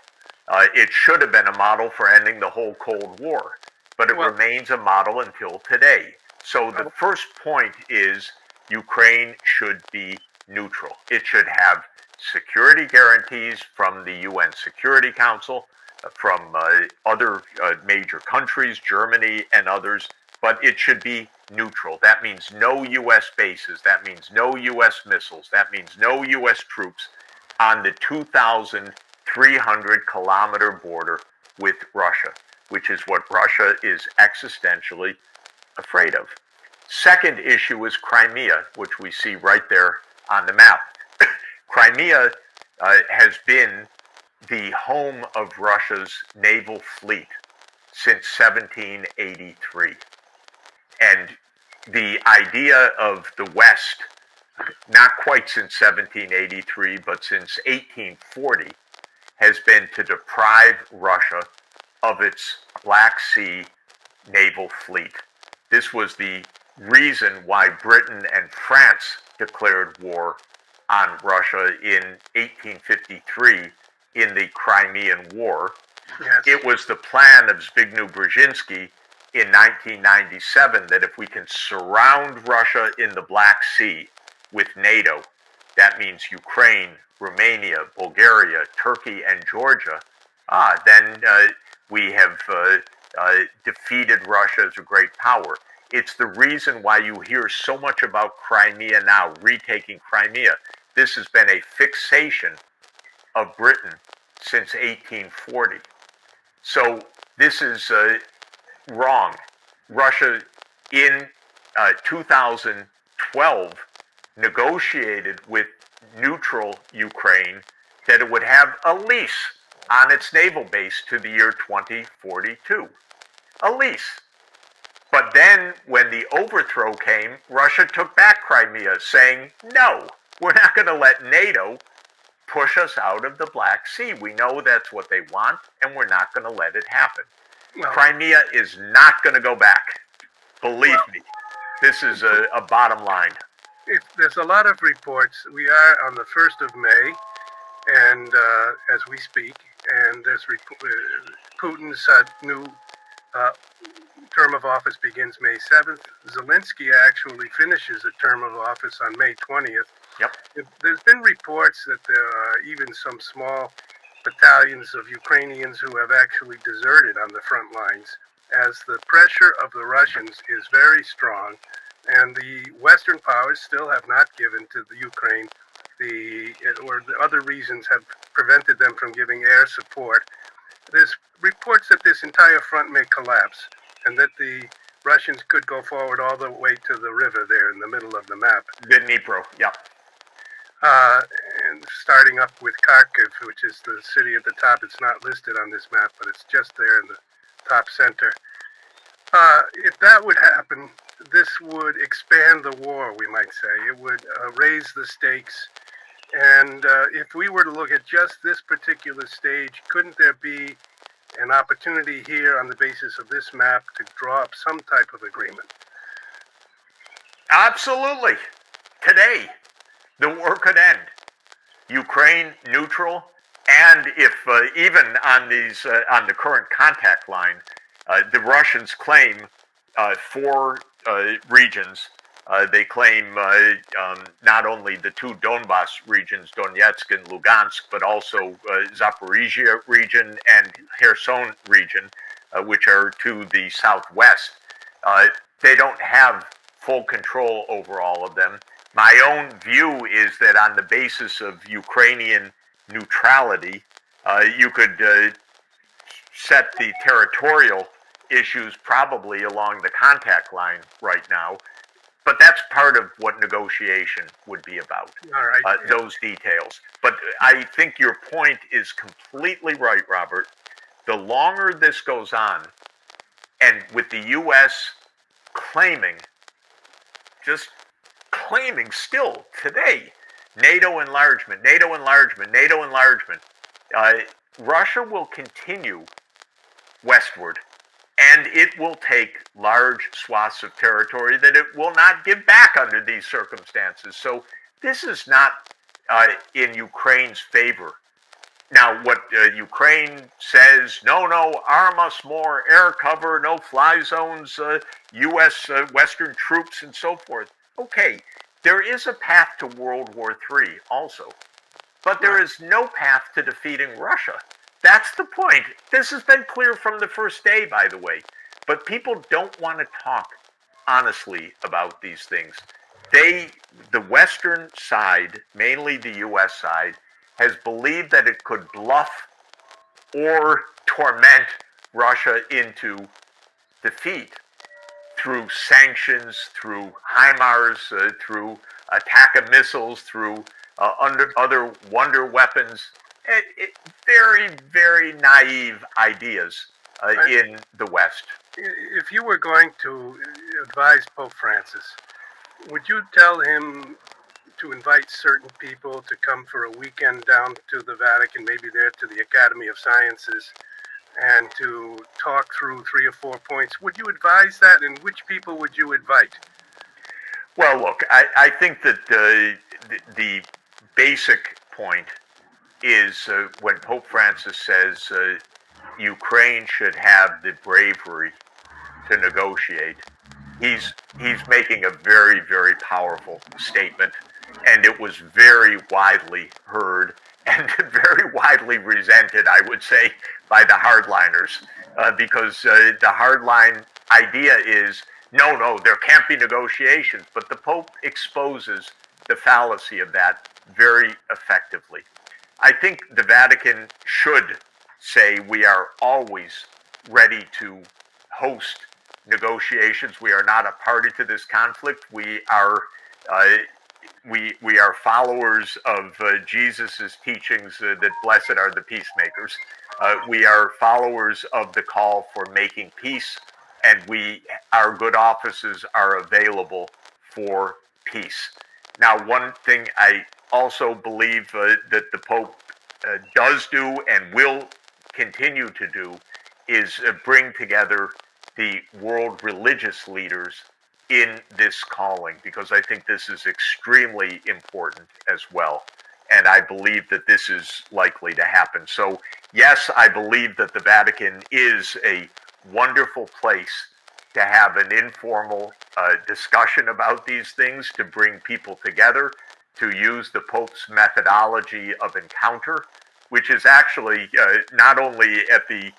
Speaker 3: It should have been a model for ending the whole Cold War, but it remains a model until today. So the first point is Ukraine should be neutral. It should have security guarantees from the UN Security Council, from other major countries, Germany and others, but it should be neutral. That means no U.S. bases. That means no U.S. missiles. That means no U.S. troops on the 2,300-kilometer border with Russia, which is what Russia is existentially afraid of. Second issue is Crimea, which we see right there on the map. Crimea has been the home of Russia's naval fleet since 1783. And the idea of the West, not quite since 1783, but since 1840, has been to deprive Russia of its Black Sea naval fleet. This was the reason why Britain and France declared war on Russia in 1853 in the Crimean War.
Speaker 4: Yes.
Speaker 3: It was the plan of Zbigniew Brzezinski in 1997 that if we can surround Russia in the Black Sea with NATO, that means Ukraine, Romania, Bulgaria, Turkey, and Georgia, then we have defeated Russia as a great power. It's the reason why you hear so much about Crimea now, retaking Crimea. This has been a fixation of Britain since 1840. So this is wrong. Russia in 2012 negotiated with neutral Ukraine that it would have a lease on its naval base to the year 2042. A lease. But then when the overthrow came, Russia took back Crimea, saying, no, we're not going to let NATO push us out of the Black Sea. We know that's what they want, and we're not going to let it happen.
Speaker 4: Well,
Speaker 3: Crimea is not going to go back. Believe me, this is a bottom line.
Speaker 4: There's a lot of reports. We are on the 1st of May, and as we speak, and there's Putin's new term of office begins May 7th. Zelensky actually finishes a term of office on May 20th.
Speaker 3: Yep.
Speaker 4: There's been reports that there are even some small battalions of Ukrainians who have actually deserted on the front lines, as the pressure of the Russians is very strong, and the Western powers still have not given to the Ukraine or the other reasons have prevented them from giving air support. There's reports that this entire front may collapse, and that the Russians could go forward all the way to the river there in the middle of the map.
Speaker 3: The Dnipro, yeah.
Speaker 4: And starting up with Kharkiv, which is the city at the top. It's not listed on this map, but it's just there in the top center. If that would happen, this would expand the war, we might say. It would raise the stakes. And if we were to look at just this particular stage, couldn't there be an opportunity here on the basis of this map to draw up some type of agreement?
Speaker 3: Absolutely. Today, the war could end. Ukraine neutral, and if even on these on the current contact line, the Russians claim 4 regions. They claim not only the 2 Donbas regions, Donetsk and Lugansk, but also Zaporizhia region and Kherson region, which are to the southwest. They don't have full control over all of them. My own view is that on the basis of Ukrainian neutrality, you could set the territorial issues probably along the contact line right now. But that's part of what negotiation would be about,
Speaker 4: All right.
Speaker 3: those details. But I think your point is completely right, Robert. The longer this goes on, and with the U.S. claiming still today, NATO enlargement, Russia will continue westward. And it will take large swaths of territory that it will not give back under these circumstances. So this is not in Ukraine's favor. Now, what Ukraine says, no, arm us more, air cover, no fly zones, U.S. Western troops, and so forth. Okay, there is a path to World War III also. But there is no path to defeating Russia. That's the point. This has been clear from the first day, by the way. But people don't want to talk honestly about these things. The Western side, mainly the U.S. side, has believed that it could bluff or torment Russia into defeat through sanctions, through HIMARS, through attack of missiles, through other wonder weapons. Very, very naive ideas in the West.
Speaker 4: If you were going to advise Pope Francis, would you tell him to invite certain people to come for a weekend down to the Vatican, maybe there to the Academy of Sciences, and to talk through 3 or 4 points? Would you advise that, and which people would you invite?
Speaker 3: Well, look, I think that the basic point is when Pope Francis says Ukraine should have the bravery to negotiate, he's making a very, very powerful statement, and it was very widely heard and very widely resented, I would say, by the hardliners, because the hardline idea is, no, there can't be negotiations, but the Pope exposes the fallacy of that very effectively. I think the Vatican should say we are always ready to host negotiations. We are not a party to this conflict. We are followers of Jesus' teachings that blessed are the peacemakers. We are followers of the call for making peace, and our good offices are available for peace. Now, one thing I also believe that the Pope does do and will continue to do is bring together the world religious leaders in this calling, because I think this is extremely important as well. And I believe that this is likely to happen. So, yes, I believe that the Vatican is a wonderful place to have an informal discussion about these things, to bring people together, to use the Pope's methodology of encounter, which is actually not only at the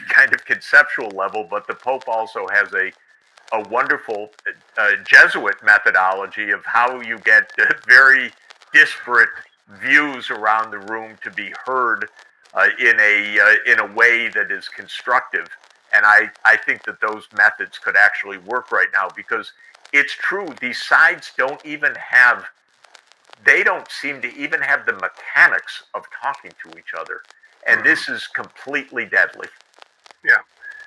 Speaker 3: kind of conceptual level, but the Pope also has a wonderful Jesuit methodology of how you get very disparate views around the room to be heard in a way that is constructive. And I think that those methods could actually work right now, because it's true, these sides they don't seem to even have the mechanics of talking to each other. And this is completely deadly.
Speaker 4: Yeah.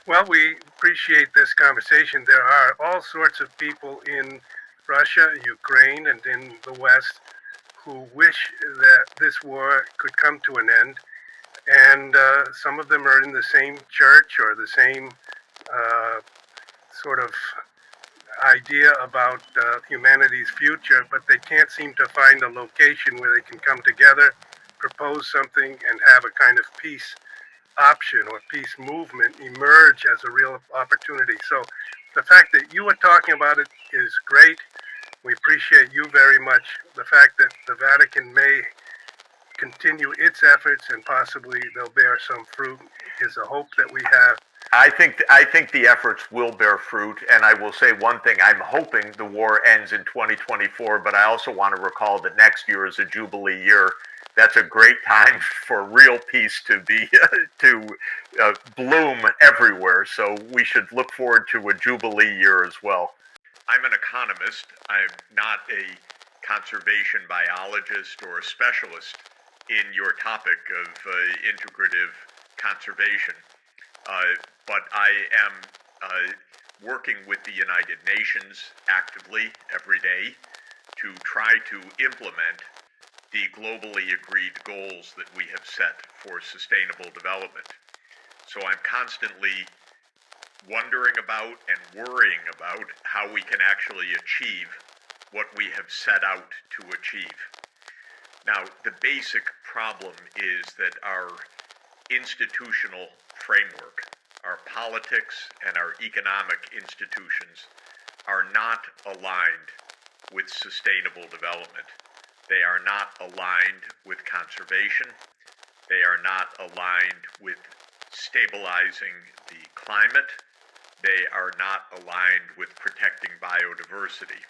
Speaker 4: Well, we appreciate this conversation. There are all sorts of people in Russia, Ukraine, and in the West who wish that this war could come to an end. And some of them are in the same church or the same sort of idea about humanity's future, but they can't seem to find a location where they can come together, propose something, and have a kind of peace option or peace movement emerge as a real opportunity. So the fact that you are talking about it is great. We appreciate you very much. The fact that the Vatican may continue its efforts and possibly they'll bear some fruit is a hope that we have.
Speaker 3: I think the efforts will bear fruit, and I will say one thing: I'm hoping the war ends in 2024. But I also want to recall that next year is a Jubilee year. That's a great time for real peace to be to bloom everywhere. So we should look forward to a Jubilee year as well. I'm an economist. I'm not a conservation biologist or a specialist in your topic of integrative conservation. But I am working with the United Nations actively every day to try to implement the globally agreed goals that we have set for sustainable development. So I'm constantly wondering about and worrying about how we can actually achieve what we have set out to achieve. Now, the basic problem is that our institutional framework, our politics and our economic institutions are not aligned with sustainable development. They are not aligned with conservation. They are not aligned with stabilizing the climate. They are not aligned with protecting biodiversity.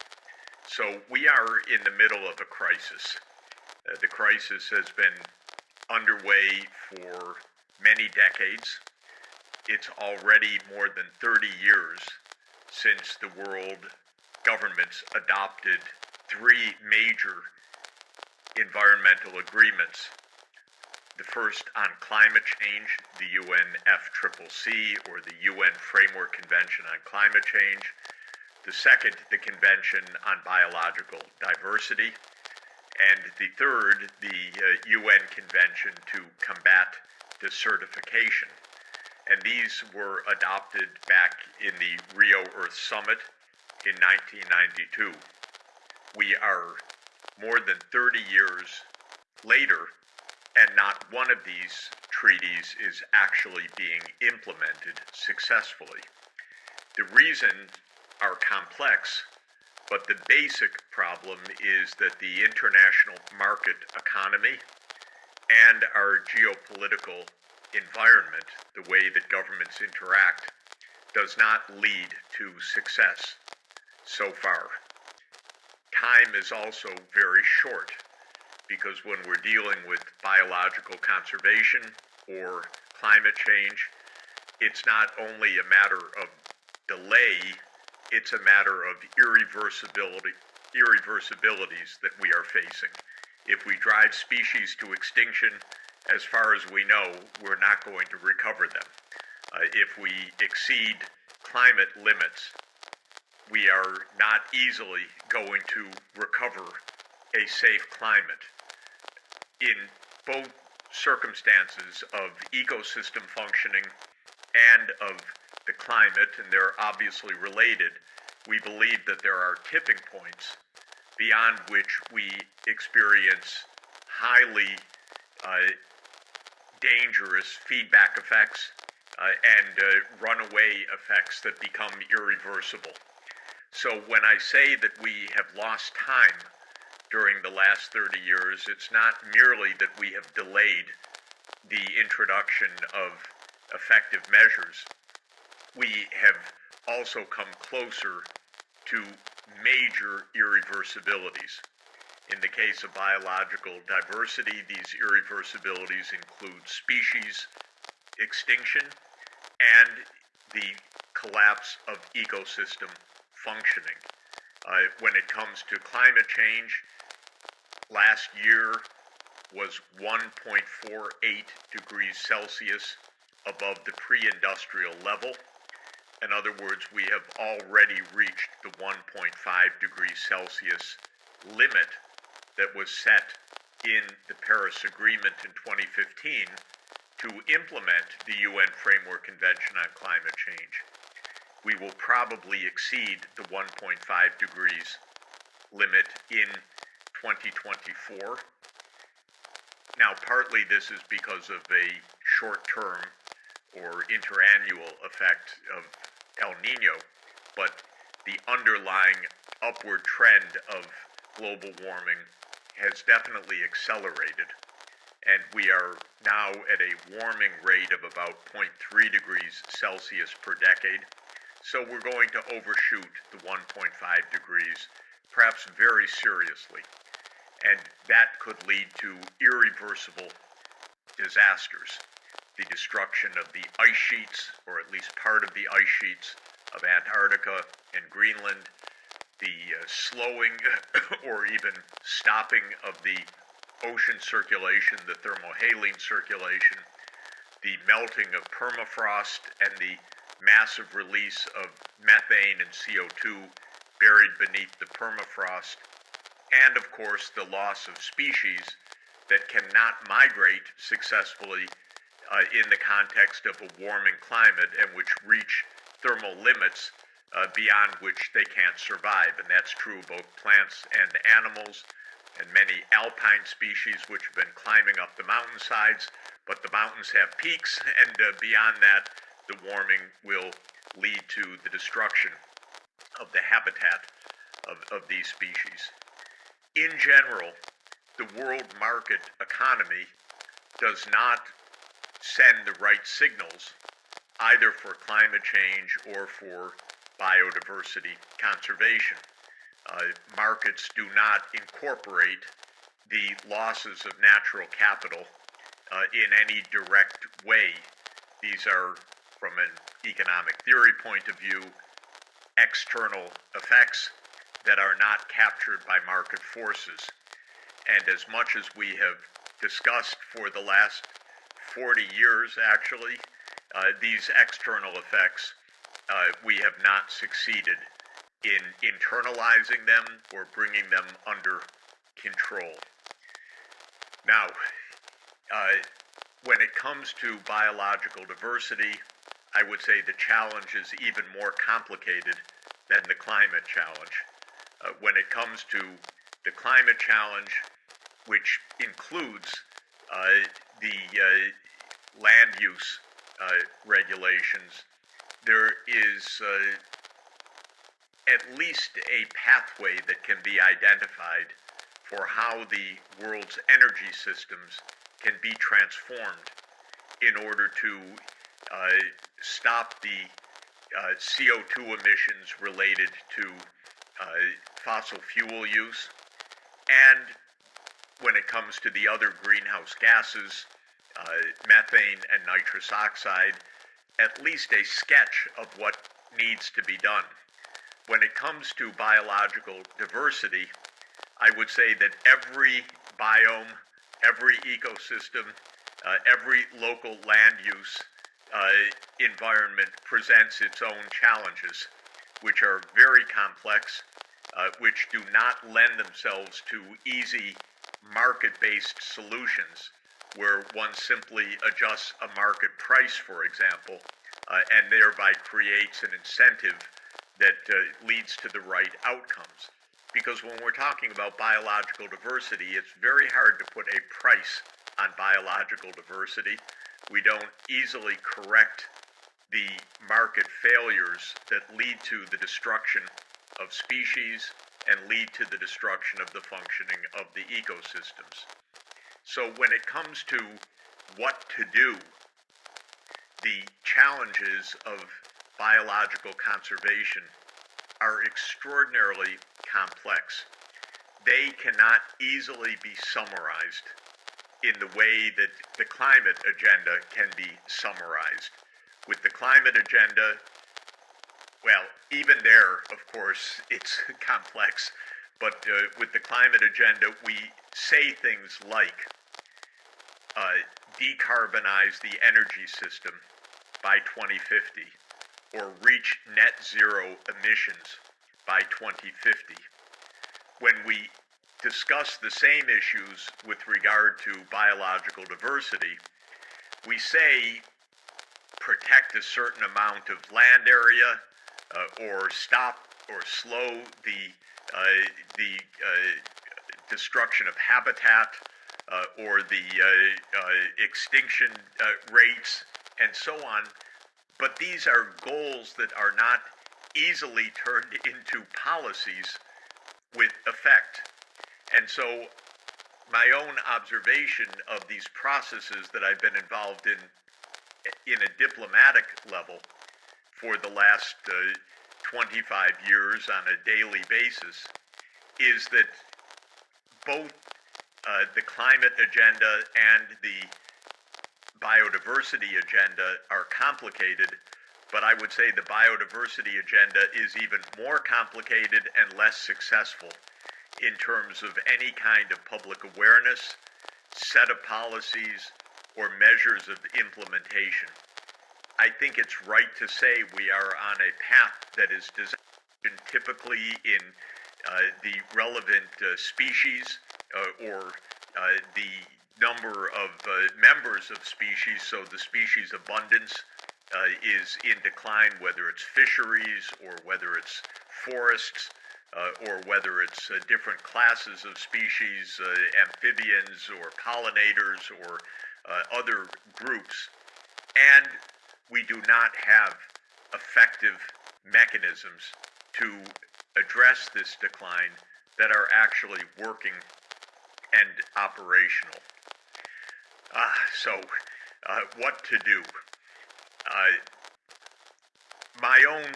Speaker 3: So we are in the middle of a crisis. The crisis has been underway for many decades. It's already more than 30 years since the world governments adopted 3 major environmental agreements. The first on climate change, the UNFCCC, or the UN Framework Convention on Climate Change. The second, the Convention on Biological Diversity. And the third, the UN Convention to Combat Desertification. And these were adopted back in the Rio Earth Summit in 1992. We are more than 30 years later, and not one of these treaties is actually being implemented successfully. The reasons are complex, but the basic problem is that the international market economy and our geopolitical environment, the way that governments interact, does not lead to success so far. Time is also very short, because when we're dealing with biological conservation or climate change, it's not only a matter of delay, it's a matter of irreversibilities that we are facing. If we drive species to extinction, as far as we know, we're not going to recover them. If we exceed climate limits, we are not easily going to recover a safe climate. In both circumstances of ecosystem functioning and of the climate, and they're obviously related, we believe that there are tipping points beyond which we experience highly dangerous feedback effects and runaway effects that become irreversible. So when I say that we have lost time during the last 30 years, it's not merely that we have delayed the introduction of effective measures. We have also come closer to major irreversibilities. In the case of biological diversity, these irreversibilities include species extinction and the collapse of ecosystem functioning. When it comes to climate change, last year was 1.48 degrees Celsius above the pre-industrial level. In other words, we have already reached the 1.5 degrees Celsius limit that was set in the Paris Agreement in 2015 to implement the UN Framework Convention on Climate Change. We will probably exceed the 1.5 degrees limit in 2024. Now, partly this is because of a short-term or interannual effect of El Nino, but the underlying upward trend of global warming has definitely accelerated, and we are now at a warming rate of about 0.3 degrees Celsius per decade. So we're going to overshoot the 1.5 degrees, perhaps very seriously, and that could lead to irreversible disasters. The destruction of the ice sheets, or at least part of the ice sheets of Antarctica and Greenland, the slowing or even stopping of the ocean circulation, the thermohaline circulation, the melting of permafrost, and the massive release of methane and CO2 buried beneath the permafrost, and of course the loss of species that cannot migrate successfully in the context of a warming climate and which reach thermal limits beyond which they can't survive. And that's true of both plants and animals, and many alpine species which have been climbing up the mountainsides, but the mountains have peaks, and beyond that, the warming will lead to the destruction of the habitat of these species. In general, the world market economy does not send the right signals either for climate change or for biodiversity conservation. Markets do not incorporate the losses of natural capital in any direct way. These are, from an economic theory point of view, external effects that are not captured by market forces. And as much as we have discussed for the last 40 years, actually, these external effects, we have not succeeded in internalizing them or bringing them under control. Now, when it comes to biological diversity, I would say the challenge is even more complicated than the climate challenge. When it comes to the climate challenge, which includes the land use regulations, there is at least a pathway that can be identified for how the world's energy systems can be transformed in order to stop the CO2 emissions related to fossil fuel use, and when it comes to the other greenhouse gases, methane and nitrous oxide, at least a sketch of what needs to be done. When it comes to biological diversity, I would say that every biome, every ecosystem, every local land use environment presents its own challenges, which are very complex, which do not lend themselves to easy market-based solutions where one simply adjusts a market price, for example, and thereby creates an incentive that leads to the right outcomes. Because when we're talking about biological diversity, it's very hard to put a price on biological diversity. We don't easily correct the market failures that lead to the destruction of species and lead to the destruction of the functioning of the ecosystems. So when it comes to what to do, the challenges of biological conservation are extraordinarily complex. They cannot easily be summarized in the way that the climate agenda can be summarized, With the climate agenda, well, even there, of course, it's complex, but with the climate agenda, we say things like decarbonize the energy system by 2050, or reach net zero emissions by 2050. When we discuss the same issues with regard to biological diversity, we say protect a certain amount of land area, or stop or slow the destruction of habitat, or the extinction rates, and so on. But these are goals that are not easily turned into policies with effect. And so my own observation of these processes that I've been involved in a diplomatic level for the last 25 years on a daily basis is that both the climate agenda and the biodiversity agenda are complicated, but I would say the biodiversity agenda is even more complicated and less successful in terms of any kind of public awareness, set of policies, or measures of implementation. I think it's right to say we are on a path that is designed typically in the relevant species, or the number of members of species, so the species abundance is in decline, whether it's fisheries or whether it's forests, or whether it's different classes of species, amphibians or pollinators or other groups. And we do not have effective mechanisms to address this decline that are actually working and operational. So what to do? My own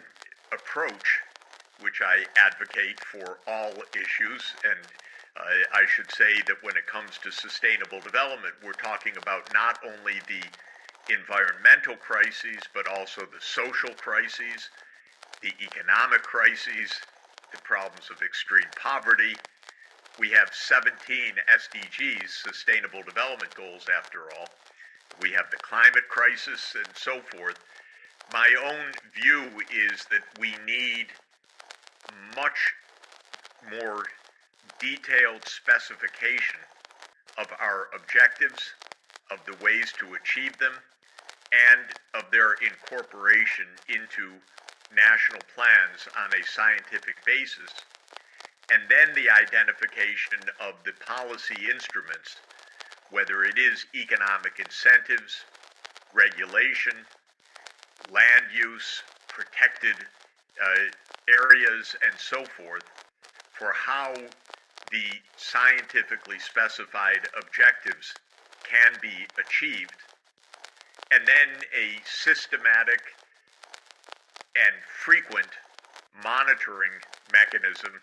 Speaker 3: approach, which I advocate for all issues, and I should say that when it comes to sustainable development, we're talking about not only the environmental crises, but also the social crises, the economic crises, the problems of extreme poverty. We have 17 SDGs, Sustainable Development Goals, after all. We have the climate crisis and so forth. My own view is that we need much more detailed specification of our objectives, of the ways to achieve them, and of their incorporation into national plans on a scientific basis, and then the identification of the policy instruments, whether it is economic incentives, regulation, land use, protected areas, and so forth, for how the scientifically specified objectives can be achieved, and then a systematic and frequent monitoring mechanism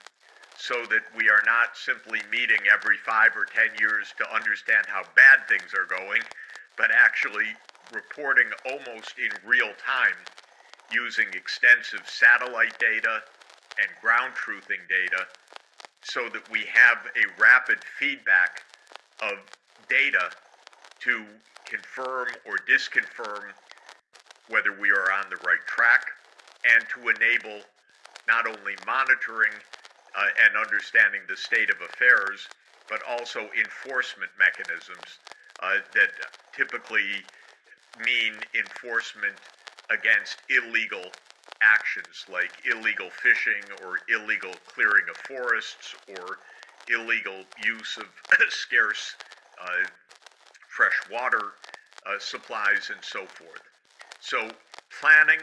Speaker 3: so that we are not simply meeting every 5 or 10 years to understand how bad things are going, but actually reporting almost in real time using extensive satellite data and ground truthing data so that we have a rapid feedback of data to confirm or disconfirm whether we are on the right track, and to enable not only monitoring and understanding the state of affairs, but also enforcement mechanisms that typically mean enforcement against illegal actions like illegal fishing or illegal clearing of forests or illegal use of scarce fresh water supplies and so forth. So planning,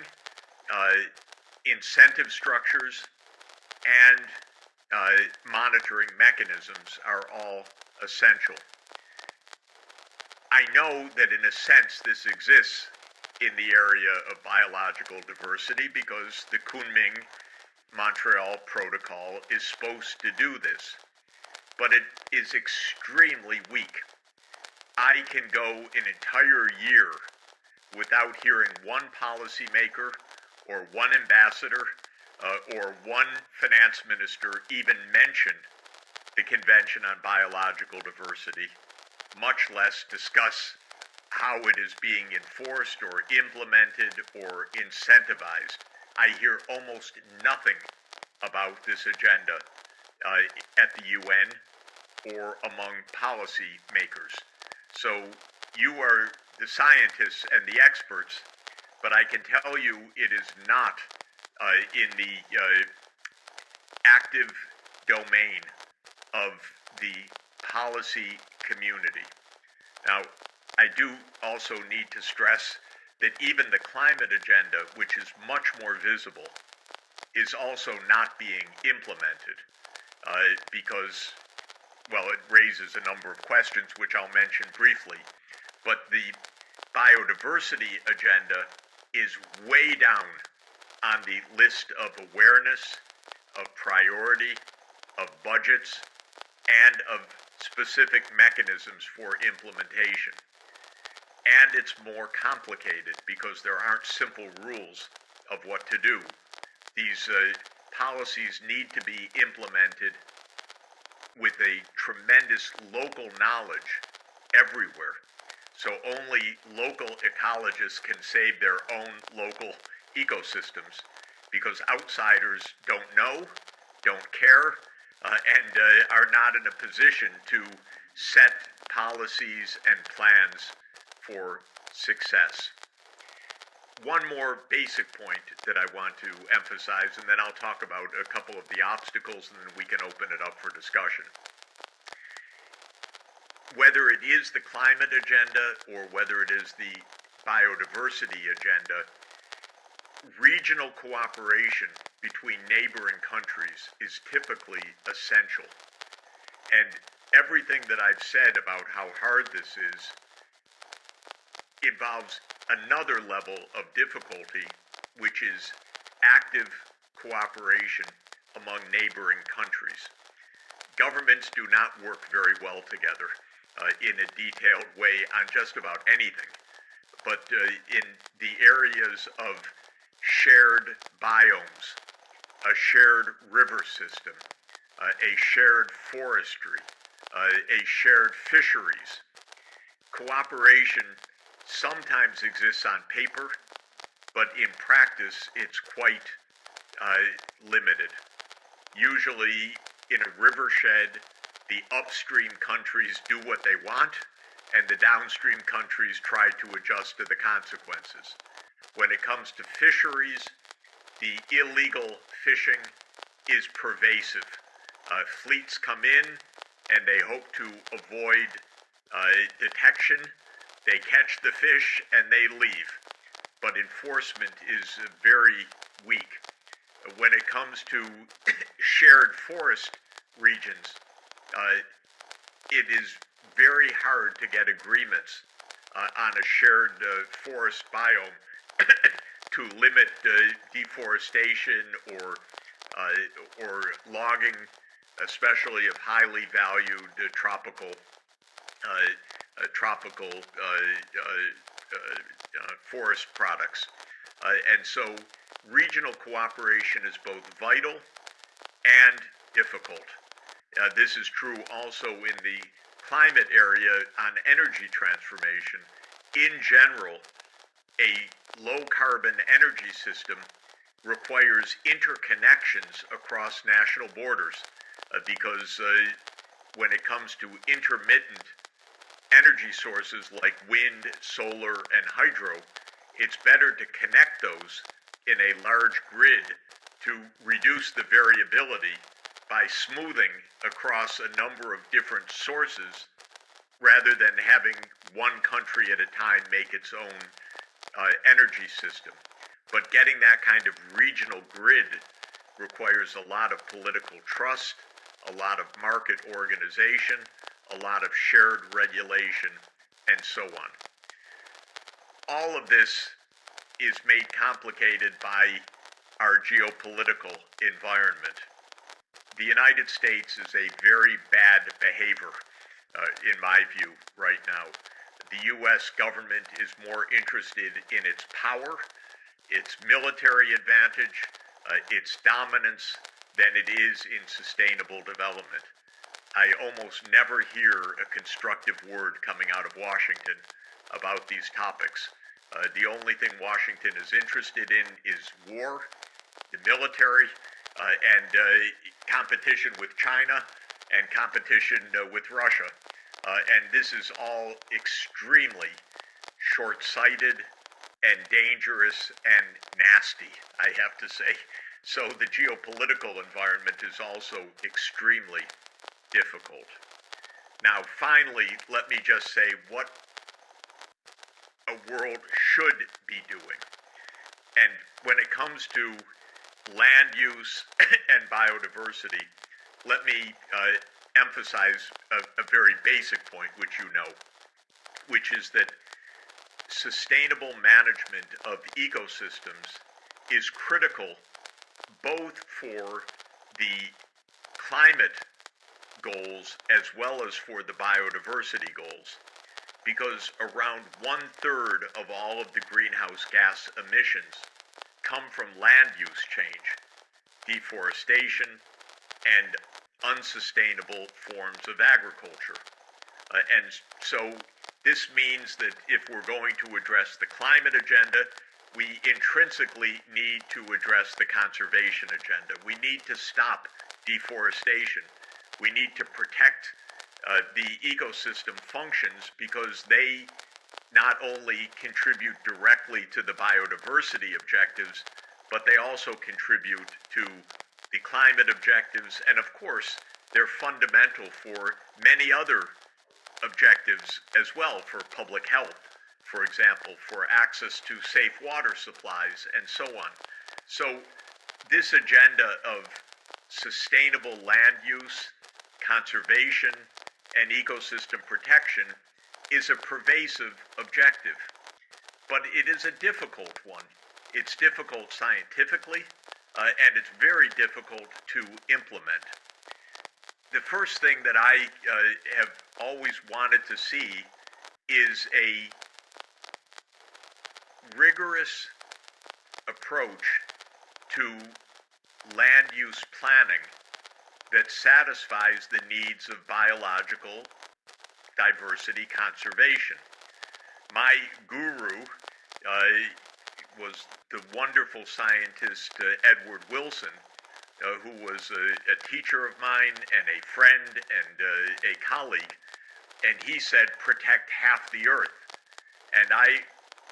Speaker 3: incentive structures, and monitoring mechanisms are all essential. I know that in a sense this exists in the area of biological diversity because the Kunming-Montreal Protocol is supposed to do this, but it is extremely weak. I can go an entire year without hearing one policymaker or one ambassador or one finance minister even mention the Convention on Biological Diversity, much less discuss how it is being enforced or implemented or incentivized. I hear almost nothing about this agenda at the UN or among policy makers. So you are the scientists and the experts, but I can tell you it is not in the active domain of the policy community. Now, I do also need to stress that even the climate agenda, which is much more visible, is also not being implemented because, well, it raises a number of questions, which I'll mention briefly. But the biodiversity agenda is way down on the list of awareness, of priority, of budgets, and of specific mechanisms for implementation. And it's more complicated because there aren't simple rules of what to do. These policies need to be implemented with a tremendous local knowledge everywhere. So only local ecologists can save their own local ecosystems because outsiders don't know, don't care, and are not in a position to set policies and plans for success. One more basic point that I want to emphasize, and then I'll talk about a couple of the obstacles, and then we can open it up for discussion. Whether it is the climate agenda or whether it is the biodiversity agenda, regional cooperation between neighboring countries is typically essential. And everything that I've said about how hard this is involves another level of difficulty, which is active cooperation among neighboring countries. Governments do not work very well together in a detailed way on just about anything. But in the areas of shared biomes, a shared river system, a shared forestry, a shared fisheries, cooperation sometimes exists on paper, but in practice it's quite limited. Usually in a rivershed, the upstream countries do what they want, and the downstream countries try to adjust to the consequences. When it comes to fisheries, the illegal fishing is pervasive. Fleets come in and they hope to avoid detection. They catch the fish and they leave. But enforcement is very weak. When it comes to shared forest regions, it is very hard to get agreements on a shared forest biome to limit deforestation or logging, especially of highly valued tropical forest products. And so regional cooperation is both vital and difficult. This is true also in the climate area on energy transformation. In general, a low-carbon energy system requires interconnections across national borders because when it comes to intermittent energy sources like wind, solar, and hydro, it's better to connect those in a large grid to reduce the variability by smoothing across a number of different sources rather than having one country at a time make its own energy system. But getting that kind of regional grid requires a lot of political trust, a lot of market organization, a lot of shared regulation, and so on. All of this is made complicated by our geopolitical environment. The United States is a very bad behavior, in my view, right now. the U.S. government is more interested in its power, its military advantage, its dominance, than it is in sustainable development. I almost never hear a constructive word coming out of Washington about these topics. The only thing Washington is interested in is war, the military, and competition with China and competition with Russia. And this is all extremely short-sighted and dangerous and nasty, I have to say. So the geopolitical environment is also extremely difficult. Now, finally, let me just say what a world should be doing. And when it comes to land use and biodiversity, let me emphasize a very basic point, which you know, which is that sustainable management of ecosystems is critical both for the climate goals as well as for the biodiversity goals, because around 1/3 of all of the greenhouse gas emissions come from land use change, deforestation, and unsustainable forms of agriculture. And so this means that if we're going to address the climate agenda, we intrinsically need to address the conservation agenda. We need to stop deforestation. We need to protect the ecosystem functions, because they not only contribute directly to the biodiversity objectives, but they also contribute to the climate objectives, and of course, they're fundamental for many other objectives as well, for public health, for example, for access to safe water supplies, and so on. So this agenda of sustainable land use, conservation, and ecosystem protection is a pervasive objective, but it is a difficult one. It's difficult scientifically, and it's very difficult to implement. The first thing that I have always wanted to see is a rigorous approach to land use planning that satisfies the needs of biological diversity conservation. My guru was the wonderful scientist Edward Wilson, who was a teacher of mine and a friend and a colleague, and he said, protect half the earth. And I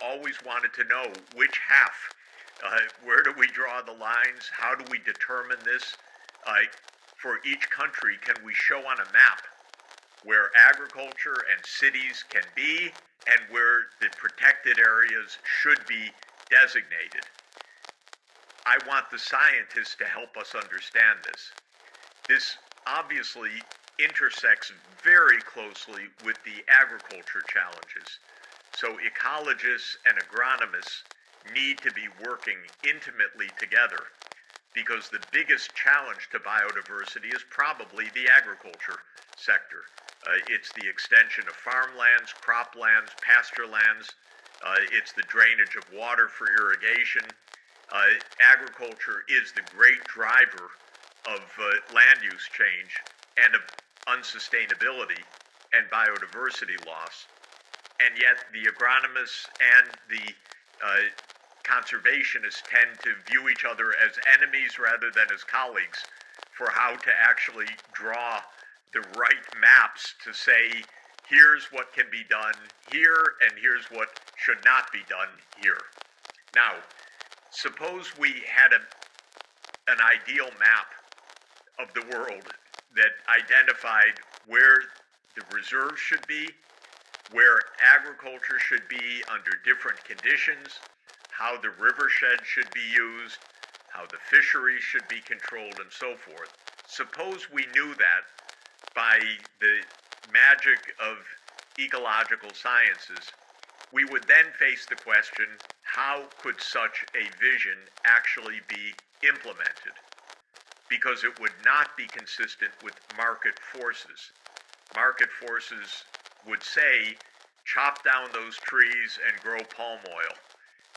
Speaker 3: always wanted to know which half. Where do we draw the lines? How do we determine this? For each country, can we show on a map where agriculture and cities can be and where the protected areas should be designated? I want the scientists to help us understand this. This obviously intersects very closely with the agriculture challenges. So ecologists and agronomists need to be working intimately together, because the biggest challenge to biodiversity is probably the agriculture sector. It's the extension of farmlands, croplands, pasture lands. It's the drainage of water for irrigation. Agriculture is the great driver of land use change and of unsustainability and biodiversity loss. And yet the agronomists and the conservationists tend to view each other as enemies rather than as colleagues for how to actually draw the right maps to say, here's what can be done here and here's what should not be done here. Now, suppose we had an ideal map of the world that identified where the reserves should be, where agriculture should be under different conditions, how the rivershed should be used, how the fisheries should be controlled, and so forth. Suppose we knew that by the magic of ecological sciences, we would then face the question, how could such a vision actually be implemented? Because it would not be consistent with market forces. Market forces would say, chop down those trees and grow palm oil,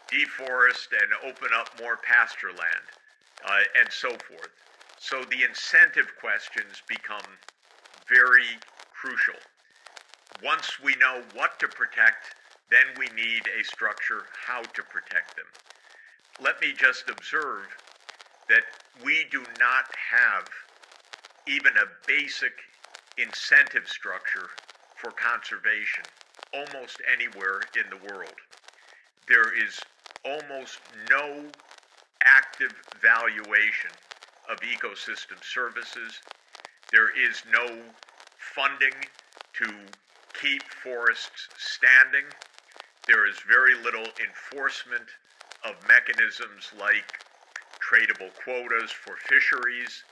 Speaker 3: deforest and open up more pasture land, and so forth. So the incentive questions become very crucial. Once we know what to protect, then we need a structure how to protect them. Let me just observe that we do not have even a basic incentive structure for conservation almost anywhere in the world. There is almost no active valuation of ecosystem services. There is no funding to keep forests standing. There is very little enforcement of mechanisms like tradable quotas for fisheries.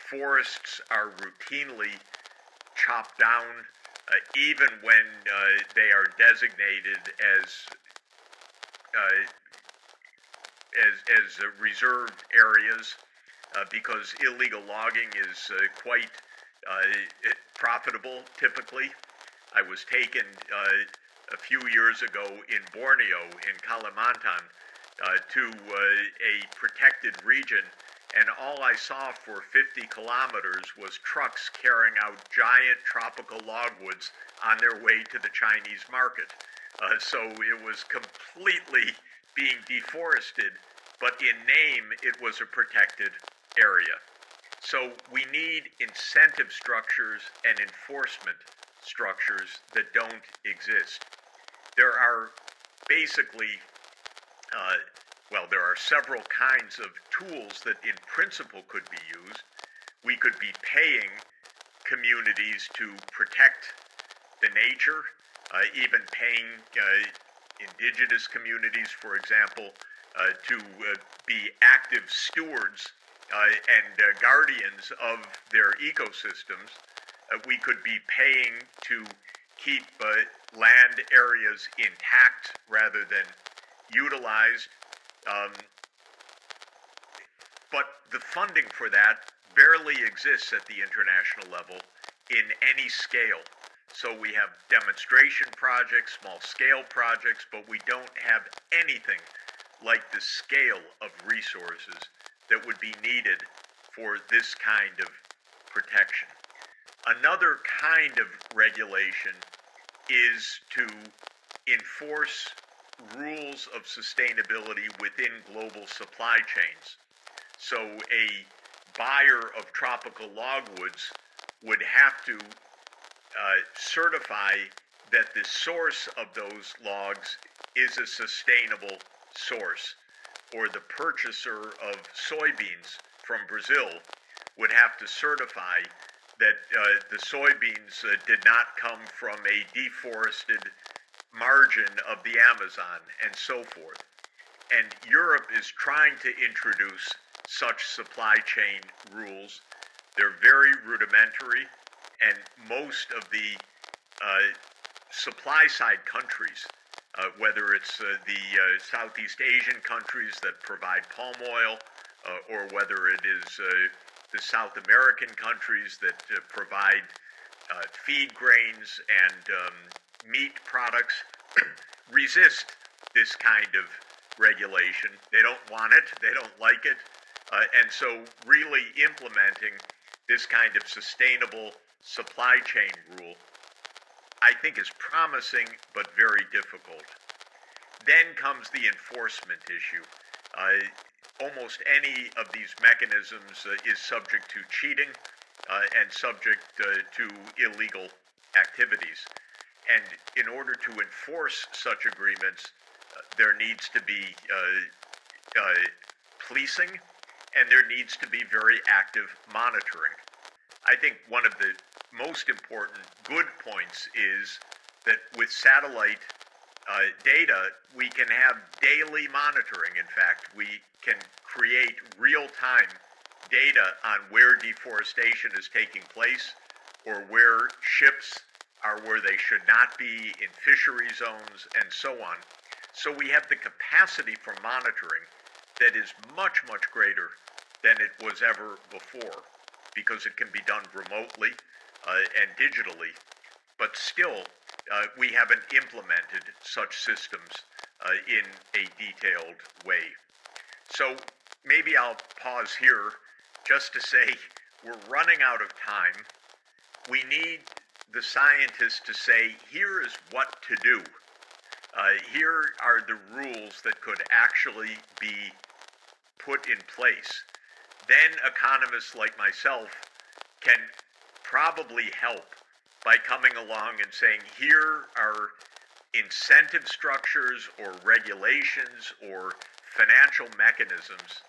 Speaker 3: Forests are routinely chopped down, even when they are designated as reserved areas, because illegal logging is quite profitable typically. I was taken a few years ago in Borneo, in Kalimantan, to a protected region, and all I saw for 50 kilometers was trucks carrying out giant tropical logwoods on their way to the Chinese market. So it was completely being deforested, but in name it was a protected area. So we need incentive structures and enforcement structures that don't exist. There are basically, there are several kinds of tools that in principle could be used. We could be paying communities to protect the nature, even paying indigenous communities, for example, to be active stewards and guardians of their ecosystems. We could be paying to keep land areas intact rather than utilized. But the funding for that barely exists at the international level in any scale. So we have demonstration projects, small scale projects, but we don't have anything like the scale of resources that would be needed for this kind of protection. Another kind of regulation is to enforce rules of sustainability within global supply chains. So a buyer of tropical logwoods would have to certify that the source of those logs is a sustainable source, or the purchaser of soybeans from Brazil would have to certify that the soybeans did not come from a deforested margin of the Amazon, and so forth. And Europe is trying to introduce such supply chain rules. They're very rudimentary, and most of the supply side countries, whether it's the Southeast Asian countries that provide palm oil, or whether it is the South American countries that provide feed grains and meat products, resist this kind of regulation. They don't want it, they don't like it, and so really implementing this kind of sustainable supply chain rule, I think, is promising but very difficult. Then comes the enforcement issue. Almost any of these mechanisms is subject to cheating and subject to illegal activities. And in order to enforce such agreements, there needs to be policing, and there needs to be very active monitoring. I think one of the most important good points is that with satellite data, we can have daily monitoring. In fact, we can create real-time data on where deforestation is taking place, or where ships are where they should not be in fishery zones, and so on. So we have the capacity for monitoring that is much, much greater than it was ever before, because it can be done remotely and digitally. But still, We haven't implemented such systems in a detailed way. So maybe I'll pause here just to say we're running out of time. We need the scientists to say, here is what to do. Here are the rules that could actually be put in place. Then economists like myself can probably help by coming along and saying, here are incentive structures or regulations or financial mechanisms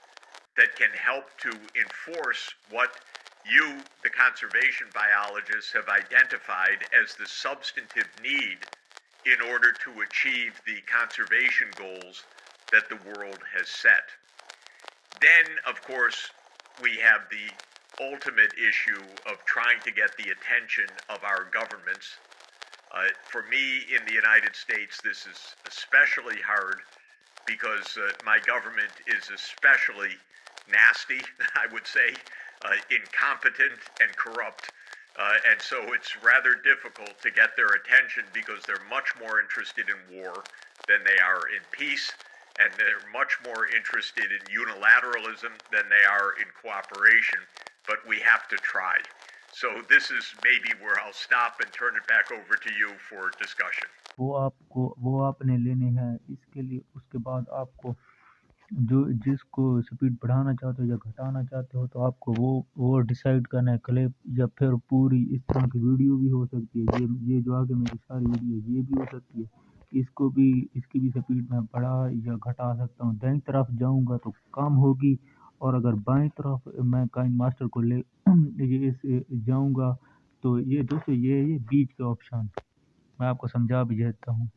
Speaker 3: that can help to enforce what you, the conservation biologists, have identified as the substantive need in order to achieve the conservation goals that the world has set. Then, of course, we have the ultimate issue of trying to get the attention of our governments. For me, in the United States, this is especially hard because my government is especially nasty, I would say, incompetent and corrupt. And so it's rather difficult to get their attention because they're much more interested in war than they are in peace, and they're much more interested in unilateralism than they are in cooperation, but we have to try. So this is maybe where I'll stop and turn it back over to you for discussion.
Speaker 5: वो आपने लेने हैं इसके लिए उसके बाद आपको जिसको स्पीड बढ़ाना चाहते हो या घटाना चाहते हो तो आपको वो डिसाइड करना है क्लिप या फिर पूरी इस तरह की वीडियो भी हो सकती है ये जो आगे मेरी सारी वीडियो ये भी हो सकती है इसकी भी स्पीड मैं बढ़ा या घटा सकता हूँ। दाईं तरफ जाऊंगा तो कम होगी और अगर बाईं तरफ मैं काइन मास्टर को ले ये जाऊंगा तो ये दोस्तों ये बीच का ऑप्शन मैं आपको समझा भी देता हूँ।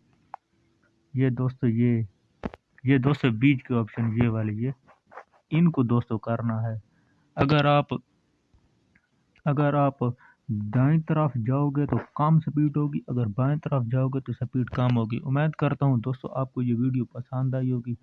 Speaker 5: ये दोस्तों बीच के ऑप्शन ये वाले ये इनको दोस्तों करना है। अगर आप दाईं तरफ जाओगे तो कम स्पीड होगी, अगर बाएं तरफ जाओगे तो स्पीड कम होगी। उम्मीद करता हूँ दोस्तों आपको ये वीडियो पसंद आई होगी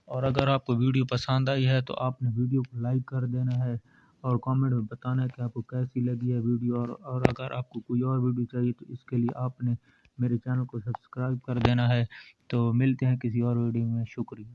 Speaker 5: और अगर आपको वीडियो पसंद आई है तो आपने वीडियो को लाइक कर देना है और कमेंट में बताना है कि आपको कैसी लगी है वीडियो और अगर आपको कोई और वीडियो चाहिए तो इसके लिए आपने मेरे चैनल को सब्सक्राइब कर देना है। तो मिलते हैं किसी और वीडियो में। शुक्रिया।